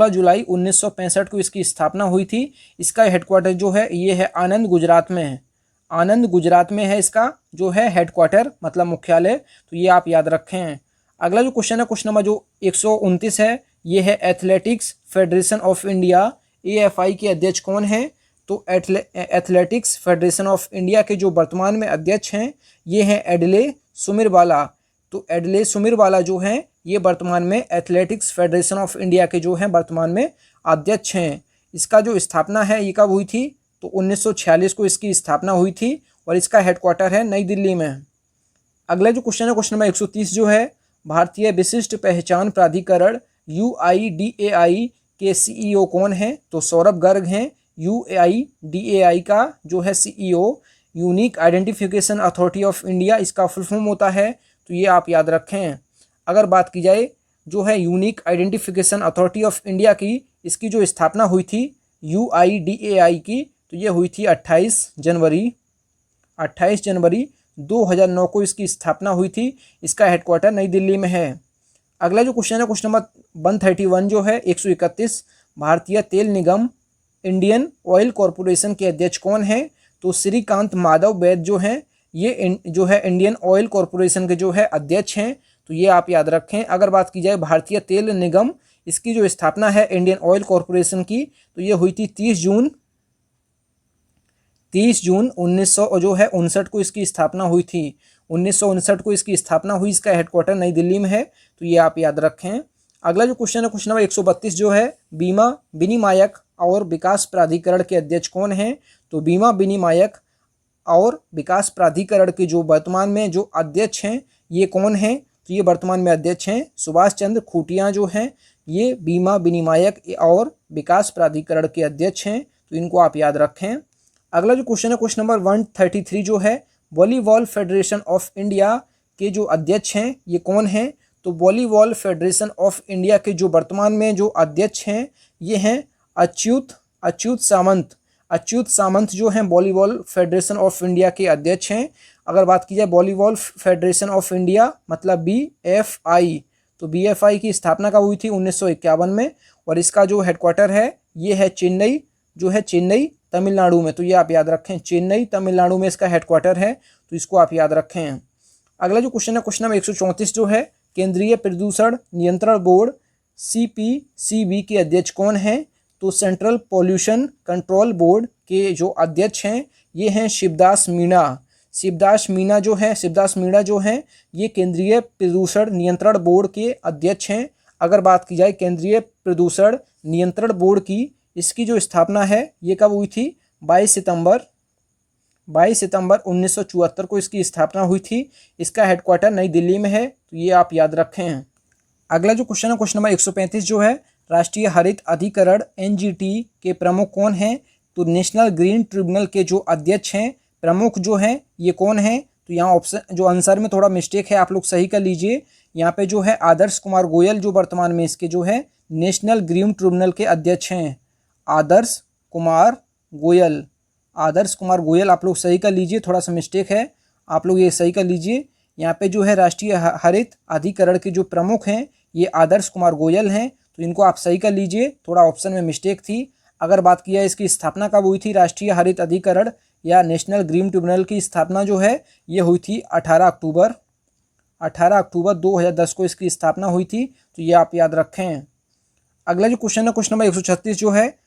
जुलाई 1965 को इसकी स्थापना हुई थी। इसका हेडक्वार्टर जो है ये है आनंद गुजरात में है। आनंद गुजरात में है इसका जो है हेडक्वार्टर मतलब मुख्यालय। तो ये आप याद रखें। अगला जो क्वेश्चन है क्वेश्चन नंबर जो 129 है ये है athletics federation of India AFI के अध्यक्ष कौन हैं? तो एथलेटिक्स फेडरेशन ऑफ इंडिया के जो वर्तमान में अध्यक्ष हैं ये हैं एडले सुमिरवाला। तो एडले सुमिरवाला जो हैं ये वर्तमान में एथलेटिक्स फेडरेशन ऑफ इंडिया के जो हैं वर्तमान में अध्यक्ष हैं। इसका जो स्थापना है ये कब हुई थी? तो 1946 को इसकी स्थापना हुई थी और इसका हेडक्वार्टर है नई दिल्ली में। अगला जो क्वेश्चन है क्वेश्चन नंबर 130 जो है भारतीय विशिष्ट पहचान प्राधिकरण UIDAI के CEO कौन हैं? तो सौरभ गर्ग हैं। UIDAI का जो है CEO unique identification authority of India इसका फुल फॉर्म होता है। तो ये आप याद रखें। अगर बात की जाए जो है unique identification authority of India की, इसकी जो स्थापना हुई थी UIDAI की तो ये हुई थी 28 जनवरी 2009 को इसकी स्थापना हुई थी। इसका हेडक्वार्टर नई दिल्ली में है। अगला जो क्वेश्चन है क्वेश्चन नंबर 131 जो है 131 भारतीय तेल निगम इंडियन ऑयल कॉरपोरेशन के अध्यक्ष कौन हैं? तो श्रीकांत माधव वैद जो हैं ये जो है इंडियन ऑयल कॉरपोरेशन के जो है अध्यक्ष हैं। तो ये आप याद रखें। अगर बात की जाए भारतीय तेल निगम इसकी जो स्थापना है इंडियन ऑयल कॉरपोरेशन की तो ये हुई थी 30 जून 1959 को इसकी स्थापना हुई थी। 1959 को इसकी स्थापना हुई। इसका हेडक्वार्टर नई दिल्ली में है। तो ये आप याद रखें। अगला जो क्वेश्चन है क्वेश्चन नंबर 132 जो है बीमा विनियामक और विकास प्राधिकरण के अध्यक्ष कौन हैं? तो बीमा विनियामक और विकास प्राधिकरण के जो वर्तमान में जो अध्यक्ष हैं ये कौन हैं? तो ये वर्तमान में अध्यक्ष हैं सुभाष चंद्र खूंटिया जो हैं ये बीमा विनियामक और विकास प्राधिकरण के अध्यक्ष हैं। तो इनको आप याद रखें। अगला जो क्वेश्चन है क्वेश्चन नंबर 133 जो है वॉलीबॉल फेडरेशन ऑफ इंडिया के जो अध्यक्ष हैं ये कौन हैं? तो वॉलीबॉल फेडरेशन ऑफ इंडिया के जो वर्तमान में जो अध्यक्ष हैं ये हैं अच्युत सामंत जो हैं वॉलीबॉल फेडरेशन ऑफ इंडिया के अध्यक्ष हैं। अगर बात की जाए वॉलीबॉल फेडरेशन ऑफ इंडिया मतलब BFI, तो BFI की स्थापना कब हुई थी? 1951 में और इसका जो हेडक्वार्टर है ये है चेन्नई तमिलनाडु में। तो ये आप याद रखें। चेन्नई तमिलनाडु में इसका हेडक्वार्टर है। तो इसको आप याद रखें। अगला जो क्वेश्चन है क्वेश्चन नंबर 134 जो है केंद्रीय प्रदूषण नियंत्रण बोर्ड CPCB के अध्यक्ष कौन हैं? तो सेंट्रल पॉल्यूशन कंट्रोल बोर्ड के जो अध्यक्ष हैं ये हैं शिवदास मीणा जो हैं ये केंद्रीय प्रदूषण नियंत्रण बोर्ड के अध्यक्ष हैं। अगर बात की जाए केंद्रीय प्रदूषण नियंत्रण बोर्ड की इसकी जो स्थापना है ये कब हुई थी? 22 सितंबर 1974 को इसकी स्थापना हुई थी। इसका हेडक्वार्टर नई दिल्ली में है। तो ये आप याद रखें। अगला जो क्वेश्चन है क्वेश्चन नंबर 135 जो है, राष्ट्रीय हरित अधिकरण एनजीटी के प्रमुख कौन हैं? तो नेशनल ग्रीन ट्रिब्यूनल के जो अध्यक्ष हैं, प्रमुख जो हैं, ये कौन है? तो यहाँ ऑप्शन जो आंसर में थोड़ा मिस्टेक है, आप लोग सही कर लीजिए। यहाँ पे जो है आदर्श कुमार गोयल जो वर्तमान में इसके जो है नेशनल ग्रीन ट्रिब्यूनल के अध्यक्ष हैं। आदर्श कुमार गोयल, आदर्श कुमार गोयल आप लोग सही कर लीजिए, थोड़ा सा मिस्टेक है, आप लोग ये सही कर लीजिए। यहाँ पे जो है राष्ट्रीय हरित अधिकरण के जो प्रमुख हैं ये आदर्श कुमार गोयल हैं, तो इनको आप सही कर लीजिए, थोड़ा ऑप्शन में मिस्टेक थी। अगर बात किया इसकी स्थापना कब हुई थी, राष्ट्रीय हरित अधिकरण या नेशनल ग्रीन ट्रिब्यूनल की स्थापना जो है ये हुई थी 18 अक्टूबर 2010 को इसकी स्थापना हुई थी, तो ये आप याद रखें। अगला जो क्वेश्चन है क्वेश्चन नंबर 136 जो है,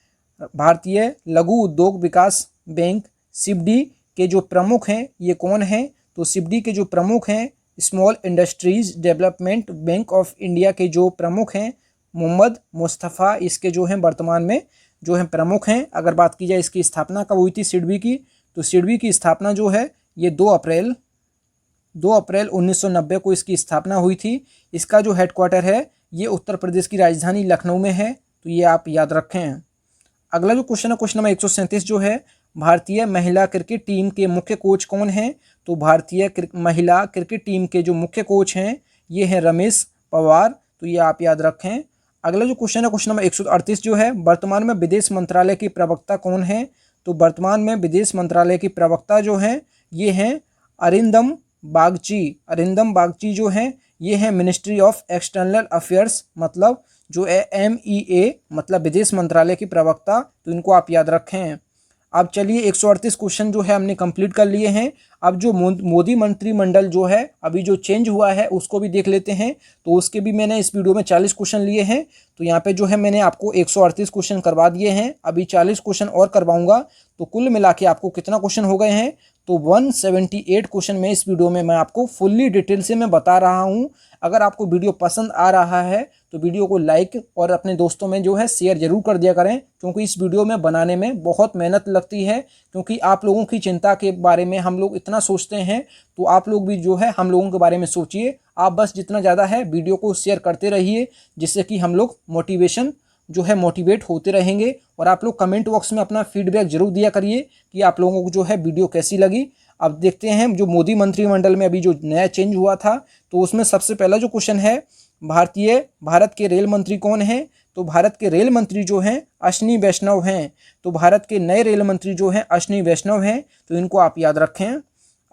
भारतीय लघु उद्योग विकास बैंक सिडबी के जो प्रमुख हैं ये कौन हैं? तो सिडबी के जो प्रमुख हैं, small industries development bank of India के जो प्रमुख हैं मोहम्मद मुस्तफ़ा इसके जो हैं वर्तमान में जो हैं प्रमुख हैं। अगर बात की जाए इसकी स्थापना कब हुई थी सिडबी की, तो सिडबी की स्थापना जो है ये 2 अप्रैल 1990 को इसकी स्थापना हुई थी। इसका जो हेडक्वार्टर है ये उत्तर प्रदेश की राजधानी लखनऊ में है, तो ये आप याद रखें। अगला जो क्वेश्चन है क्वेश्चन नंबर 137 जो है, भारतीय महिला क्रिकेट टीम के मुख्य कोच कौन हैं? तो भारतीय महिला क्रिकेट टीम के जो मुख्य कोच हैं ये हैं रमेश पवार, तो ये आप याद रखें। अगला जो क्वेश्चन है क्वेश्चन नंबर 138 जो है, वर्तमान में विदेश मंत्रालय की प्रवक्ता कौन है? तो वर्तमान में विदेश मंत्रालय की प्रवक्ता जो हैं ये हैं अरिंदम बागची जो हैं ये हैं मिनिस्ट्री ऑफ एक्सटर्नल अफेयर्स, मतलब जो MEA मतलब विदेश मंत्रालय की प्रवक्ता, तो इनको आप याद रखें। अब चलिए 138 क्वेश्चन जो है हमने कंप्लीट कर लिए हैं। अब जो मोदी मंत्रिमंडल जो है अभी जो चेंज हुआ है उसको भी देख लेते हैं। तो उसके भी मैंने इस वीडियो में 40 क्वेश्चन लिए हैं, तो यहाँ पे जो है मैंने आपको 138 क्वेश्चन करवा दिए हैं, अभी 40 क्वेश्चन और करवाऊंगा, तो कुल मिला के आपको कितना क्वेश्चन हो गए हैं? तो 178 क्वेश्चन में इस वीडियो में मैं आपको फुल्ली डिटेल से मैं बता रहा हूँ। अगर आपको वीडियो पसंद आ रहा है तो वीडियो को लाइक और अपने दोस्तों में जो है शेयर जरूर कर दिया करें, क्योंकि इस वीडियो में बनाने में बहुत मेहनत लगती है, क्योंकि आप लोगों की चिंता के बारे में हम लोग इतना सोचते हैं, तो आप लोग भी जो है हम लोगों के बारे में सोचिए। आप बस जितना ज़्यादा है वीडियो को शेयर करते रहिए, जिससे कि हम लोग मोटिवेट होते रहेंगे। और आप लोग कमेंट बॉक्स में अपना फीडबैक जरूर दिया करिए कि आप लोगों को जो है वीडियो कैसी लगी। अब देखते हैं जो मोदी मंत्रिमंडल में अभी जो नया चेंज हुआ था, तो उसमें सबसे पहला जो क्वेश्चन है, भारत के रेल मंत्री कौन हैं? तो भारत के रेल मंत्री जो हैं अश्विनी वैष्णव हैं, तो भारत के नए रेल मंत्री जो हैं अश्विनी वैष्णव हैं, तो इनको आप याद रखें।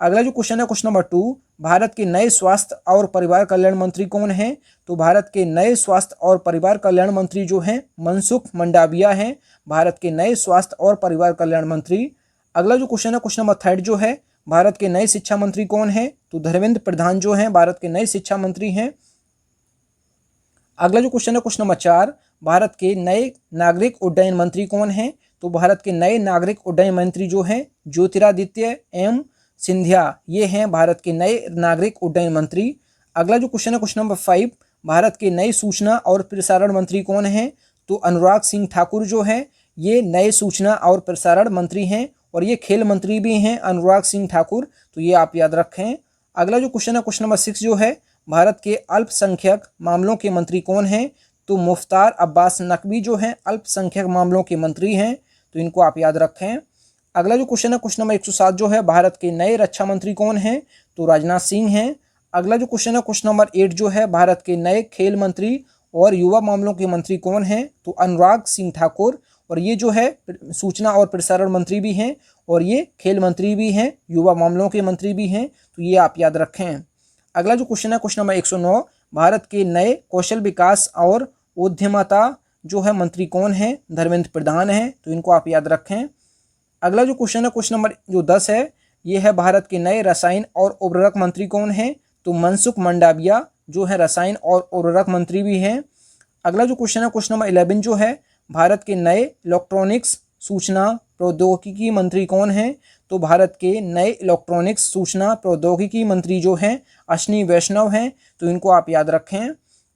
अगला जो क्वेश्चन है क्वेश्चन नंबर 2, भारत के नए स्वास्थ्य और परिवार कल्याण मंत्री कौन हैं? तो भारत के नए स्वास्थ्य और परिवार कल्याण मंत्री जो हैं मनसुख मंडाविया हैं, भारत के नए स्वास्थ्य और परिवार कल्याण मंत्री। अगला जो क्वेश्चन है क्वेश्चन नंबर 3 जो है, भारत के नए शिक्षा मंत्री कौन है? तो धर्मेंद्र प्रधान जो हैं भारत के नए शिक्षा मंत्री हैं। अगला जो क्वेश्चन है क्वेश्चन नंबर 4, भारत के नए नागरिक उड्डयन मंत्री कौन हैं? तो भारत के नए नागरिक उड्डयन मंत्री जो हैं ज्योतिरादित्य एम सिंधिया, ये हैं भारत के नए नागरिक उड्डयन मंत्री। अगला जो क्वेश्चन है क्वेश्चन नंबर 5, भारत के नए सूचना और प्रसारण मंत्री कौन हैं? तो अनुराग सिंह ठाकुर जो हैं ये नए सूचना और प्रसारण मंत्री हैं, और ये खेल मंत्री भी हैं अनुराग सिंह ठाकुर, तो ये आप याद रखें। अगला जो क्वेश्चन है क्वेश्चन नंबर 6 जो है, भारत के अल्पसंख्यक मामलों के मंत्री कौन हैं? तो मुख्तार अब्बास नकवी जो हैं अल्पसंख्यक मामलों के मंत्री हैं, तो इनको आप याद रखें। अगला जो क्वेश्चन है क्वेश्चन नंबर 107 जो है, भारत के नए रक्षा मंत्री कौन हैं? तो राजनाथ सिंह हैं। अगला जो क्वेश्चन है क्वेश्चन नंबर 8 जो है, भारत के नए खेल मंत्री और युवा मामलों के मंत्री कौन हैं? तो अनुराग सिंह ठाकुर, और ये जो है सूचना और प्रसारण मंत्री भी हैं, और ये खेल मंत्री भी हैं, युवा मामलों के मंत्री भी हैं, तो ये आप याद रखें। अगला जो क्वेश्चन है क्वेश्चन नंबर 109, भारत के नए कौशल विकास और उद्यमता जो है मंत्री कौन है? धर्मेंद्र प्रधान हैं, तो इनको आप याद रखें। अगला जो क्वेश्चन है क्वेश्चन नंबर जो 10 है, ये है भारत के नए रसायन और उर्वरक मंत्री कौन है? तो मनसुख मंडाविया जो है रसायन और उर्वरक मंत्री भी हैं। अगला जो क्वेश्चन है क्वेश्चन नंबर 11 जो है, भारत के नए इलेक्ट्रॉनिक्स सूचना प्रौद्योगिकी मंत्री कौन हैं? तो भारत के नए इलेक्ट्रॉनिक्स सूचना प्रौद्योगिकी मंत्री जो हैं अश्विनी वैष्णव हैं, तो इनको आप याद रखें।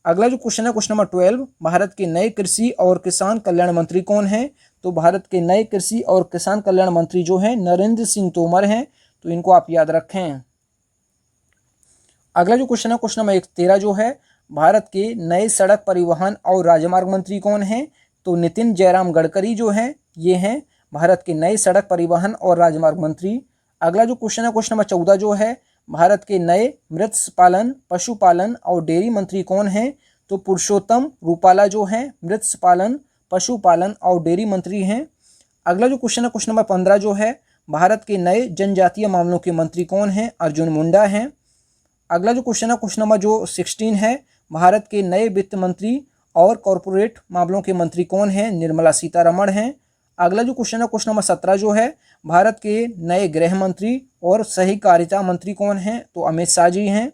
अगला जो क्वेश्चन है क्वेश्चन नंबर 12, भारत के नए कृषि और किसान कल्याण मंत्री कौन हैं? तो भारत के नए कृषि और किसान कल्याण मंत्री जो हैं नरेंद्र सिंह तोमर हैं, तो इनको आप याद रखें। अगला जो क्वेश्चन है क्वेश्चन नंबर 13 जो है, भारत के नए सड़क परिवहन और राजमार्ग मंत्री कौन हैं? तो नितिन जयराम गडकरी जो हैं ये हैं भारत के नए सड़क परिवहन और राजमार्ग मंत्री। अगला जो क्वेश्चन है क्वेश्चन नंबर 14 जो है, भारत के नए मत्स्य पालन, पशुपालन और डेयरी मंत्री कौन हैं? तो पुरुषोत्तम रूपाला जो हैं मत्स्य पालन, पशुपालन और डेयरी मंत्री हैं। अगला जो क्वेश्चन है क्वेश्चन नंबर 15 जो है, भारत के नए जनजातीय मामलों के मंत्री कौन हैं? अर्जुन मुंडा हैं। अगला जो क्वेश्चन है क्वेश्चन नंबर जो 16 है, भारत के नए वित्त मंत्री और कॉरपोरेट मामलों के मंत्री कौन हैं? निर्मला सीतारमण हैं। अगला जो क्वेश्चन है क्वेश्चन नंबर 17 जो है, भारत के नए गृह मंत्री और सहकारिता मंत्री कौन हैं? तो अमित शाह जी हैं।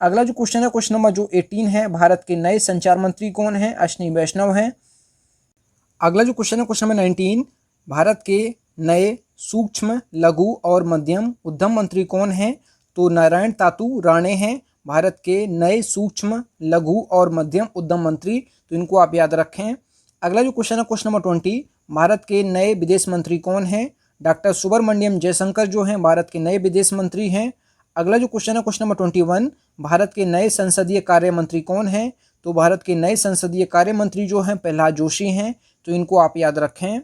अगला जो क्वेश्चन है क्वेश्चन नंबर जो 18 है, भारत के नए संचार मंत्री कौन हैं? अश्विनी वैष्णव हैं। अगला जो क्वेश्चन है क्वेश्चन नंबर 19, भारत के नए सूक्ष्म, लघु और मध्यम उद्यम मंत्री कौन हैं? तो नारायण तातू राणे हैं भारत के नए सूक्ष्म, लघु और मध्यम उद्यम मंत्री, तो इनको आप याद रखें। अगला जो क्वेश्चन है क्वेश्चन नंबर 20, भारत के नए विदेश मंत्री कौन हैं? डॉक्टर सुब्रमण्यम जयशंकर जो हैं भारत के नए विदेश मंत्री हैं। अगला जो क्वेश्चन है क्वेश्चन नंबर 21, भारत के नए संसदीय कार्य मंत्री कौन हैं? तो भारत के नए संसदीय कार्य मंत्री जो हैं प्रहलाद जोशी हैं, तो इनको आप याद रखें।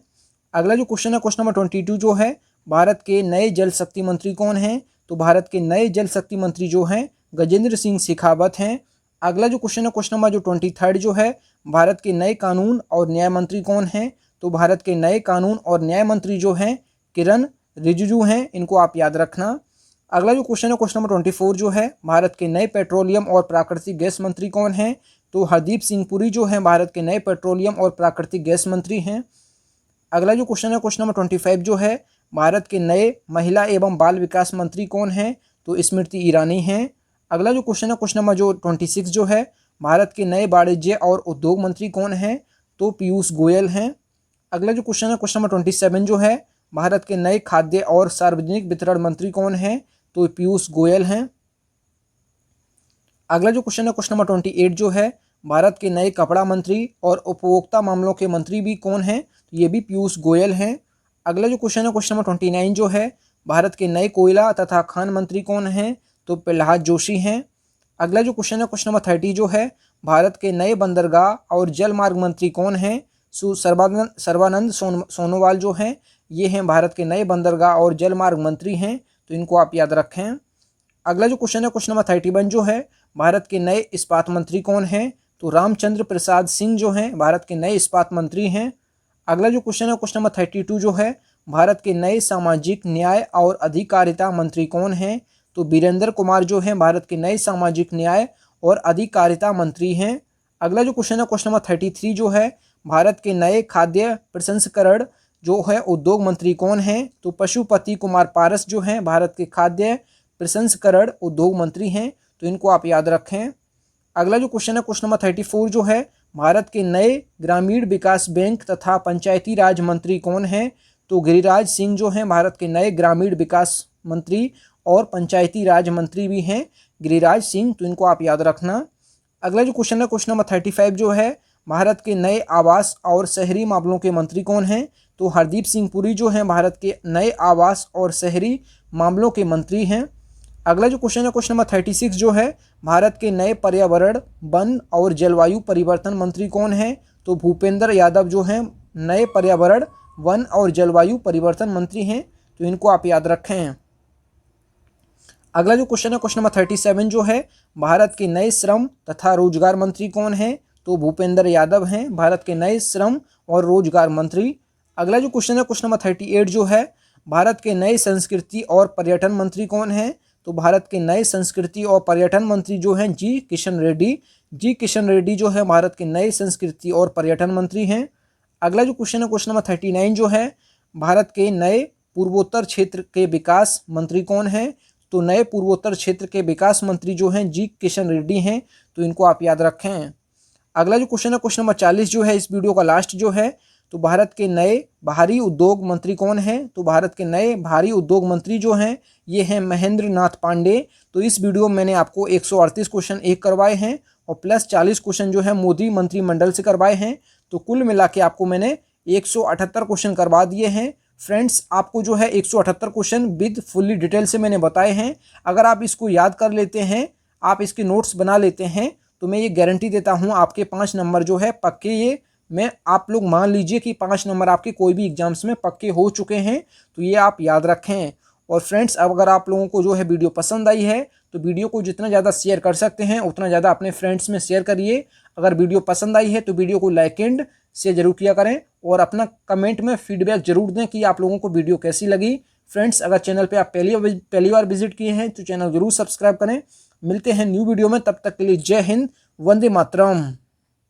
अगला जो क्वेश्चन है क्वेश्चन नंबर 22 जो है, भारत के नए जल शक्ति मंत्री कौन हैं? तो भारत के नए जल शक्ति मंत्री जो हैं गजेंद्र सिंह शेखावत हैं। अगला जो क्वेश्चन है क्वेश्चन नंबर जो 23 जो है, भारत के नए कानून और न्याय मंत्री कौन हैं? तो भारत के नए कानून और न्याय मंत्री जो हैं किरण रिजिजू हैं, इनको आप याद रखना। अगला जो क्वेश्चन है क्वेश्चन नंबर 24 जो है, भारत के नए पेट्रोलियम और प्राकृतिक गैस मंत्री कौन हैं? तो हरदीप सिंह पुरी जो हैं भारत के नए पेट्रोलियम और प्राकृतिक गैस मंत्री हैं। अगला जो क्वेश्चन है क्वेश्चन नंबर 25 जो है, भारत के नए महिला एवं बाल विकास मंत्री कौन हैं? तो स्मृति ईरानी हैं। अगला जो क्वेश्चन है क्वेश्चन नंबर जो 26 जो है, भारत के नए वाणिज्य और उद्योग मंत्री कौन हैं? तो पीयूष गोयल हैं। अगला जो क्वेश्चन है क्वेश्चन नंबर 27 जो है, भारत के नए खाद्य और सार्वजनिक वितरण मंत्री कौन हैं? तो पीयूष गोयल हैं। अगला जो क्वेश्चन है क्वेश्चन नंबर 28 जो है, भारत के नए कपड़ा मंत्री और उपभोक्ता मामलों के मंत्री भी कौन हैं? तो ये भी पीयूष गोयल हैं। अगला जो क्वेश्चन है क्वेश्चन नंबर 29 जो है, भारत के नए कोयला तथा खान मंत्री कौन हैं? तो प्रहलाद जोशी हैं। अगला जो क्वेश्चन है क्वेश्चन नंबर 30 जो है, भारत के नए बंदरगाह और जल मार्ग मंत्री कौन हैं? सर्बानंद सोनोवाल जो हैं ये हैं भारत के नए बंदरगाह और जल मार्ग मंत्री हैं, तो इनको आप याद रखें। अगला जो क्वेश्चन है क्वेश्चन नंबर 31 जो है, भारत के नए इस्पात मंत्री कौन हैं? तो रामचंद्र प्रसाद सिंह जो हैं भारत के नए इस्पात मंत्री हैं। अगला जो क्वेश्चन है क्वेश्चन नंबर 32 जो है, भारत के नए सामाजिक न्याय और अधिकारिता मंत्री कौन हैं? तो वीरेंद्र कुमार जो हैं भारत के नए सामाजिक न्याय और अधिकारिता मंत्री हैं। अगला जो क्वेश्चन है क्वेश्चन नंबर 33 जो है, भारत के नए खाद्य प्रसंस्करण जो है उद्योग मंत्री कौन हैं? तो पशुपति कुमार पारस जो हैं भारत के खाद्य प्रसंस्करण उद्योग मंत्री हैं, तो इनको आप याद रखें। अगला जो क्वेश्चन है क्वेश्चन नंबर 34 जो है, भारत के नए ग्रामीण विकास बैंक तथा पंचायती राज मंत्री कौन हैं? तो गिरिराज सिंह जो हैं भारत के नए ग्रामीण विकास मंत्री और पंचायती राज मंत्री भी हैं गिरिराज सिंह, तो इनको आप याद रखना। अगला जो क्वेश्चन है क्वेश्चन नंबर 35 जो है, भारत के नए आवास और शहरी मामलों के मंत्री कौन हैं? तो हरदीप सिंह पुरी जो हैं भारत के नए आवास और शहरी मामलों के मंत्री हैं। अगला जो क्वेश्चन है क्वेश्चन नंबर 36 जो है, भारत के नए पर्यावरण, वन और जलवायु परिवर्तन मंत्री कौन हैं? तो भूपेंद्र यादव जो हैं नए पर्यावरण, वन और जलवायु परिवर्तन मंत्री हैं, तो इनको आप याद रखें। अगला जो क्वेश्चन है क्वेश्चन नंबर 37 जो है, भारत के नए श्रम तथा रोजगार मंत्री कौन हैं? तो भूपेंद्र यादव हैं भारत के नए श्रम और रोजगार मंत्री। अगला जो क्वेश्चन है क्वेश्चन नंबर 38 जो है, भारत के नए संस्कृति और पर्यटन मंत्री कौन हैं? तो भारत के नए संस्कृति और पर्यटन मंत्री जो हैं जी किशन रेड्डी जो है भारत के नए संस्कृति और पर्यटन मंत्री हैं। अगला जो क्वेश्चन है क्वेश्चन नंबर 39 जो है, भारत के नए पूर्वोत्तर क्षेत्र के विकास मंत्री कौन हैं? तो नए पूर्वोत्तर क्षेत्र के विकास मंत्री जो हैं जी किशन रेड्डी हैं, तो इनको आप याद रखें। अगला जो क्वेश्चन है क्वेश्चन नंबर 40 जो है, इस वीडियो का लास्ट जो है, तो भारत के नए भारी उद्योग मंत्री कौन हैं? तो भारत के नए भारी उद्योग मंत्री जो हैं ये हैं महेंद्र नाथ पांडे। तो इस वीडियो में मैंने आपको 138 क्वेश्चन एक करवाए हैं और प्लस 40 क्वेश्चन जो है मोदी मंत्रिमंडल से करवाए हैं, तो कुल मिला के आपको मैंने 178 क्वेश्चन करवा दिए हैं। फ्रेंड्स, आपको जो है 178 क्वेश्चन विद फुल्ली डिटेल से मैंने बताए हैं। अगर आप इसको याद कर लेते हैं, आप इसके नोट्स बना लेते हैं, तो मैं ये गारंटी देता हूँ आपके 5 नंबर जो है पक्के, ये मैं आप लोग मान लीजिए कि 5 नंबर आपके कोई भी एग्जाम्स में पक्के हो चुके हैं, तो ये आप याद रखें। और फ्रेंड्स, अब अगर आप लोगों को जो है वीडियो पसंद आई है तो वीडियो को जितना ज़्यादा शेयर कर सकते हैं उतना ज़्यादा अपने फ्रेंड्स में शेयर करिए। अगर वीडियो पसंद आई है तो वीडियो को लाइक एंड शेयर जरूर किया करें और अपना कमेंट में फीडबैक जरूर दें कि आप लोगों को वीडियो कैसी लगी। फ्रेंड्स, अगर चैनल पे आप पहली बार विजिट किए हैं तो चैनल जरूर सब्सक्राइब करें। मिलते हैं न्यू वीडियो में, तब तक के लिए जय हिंद, वंदे मातरम।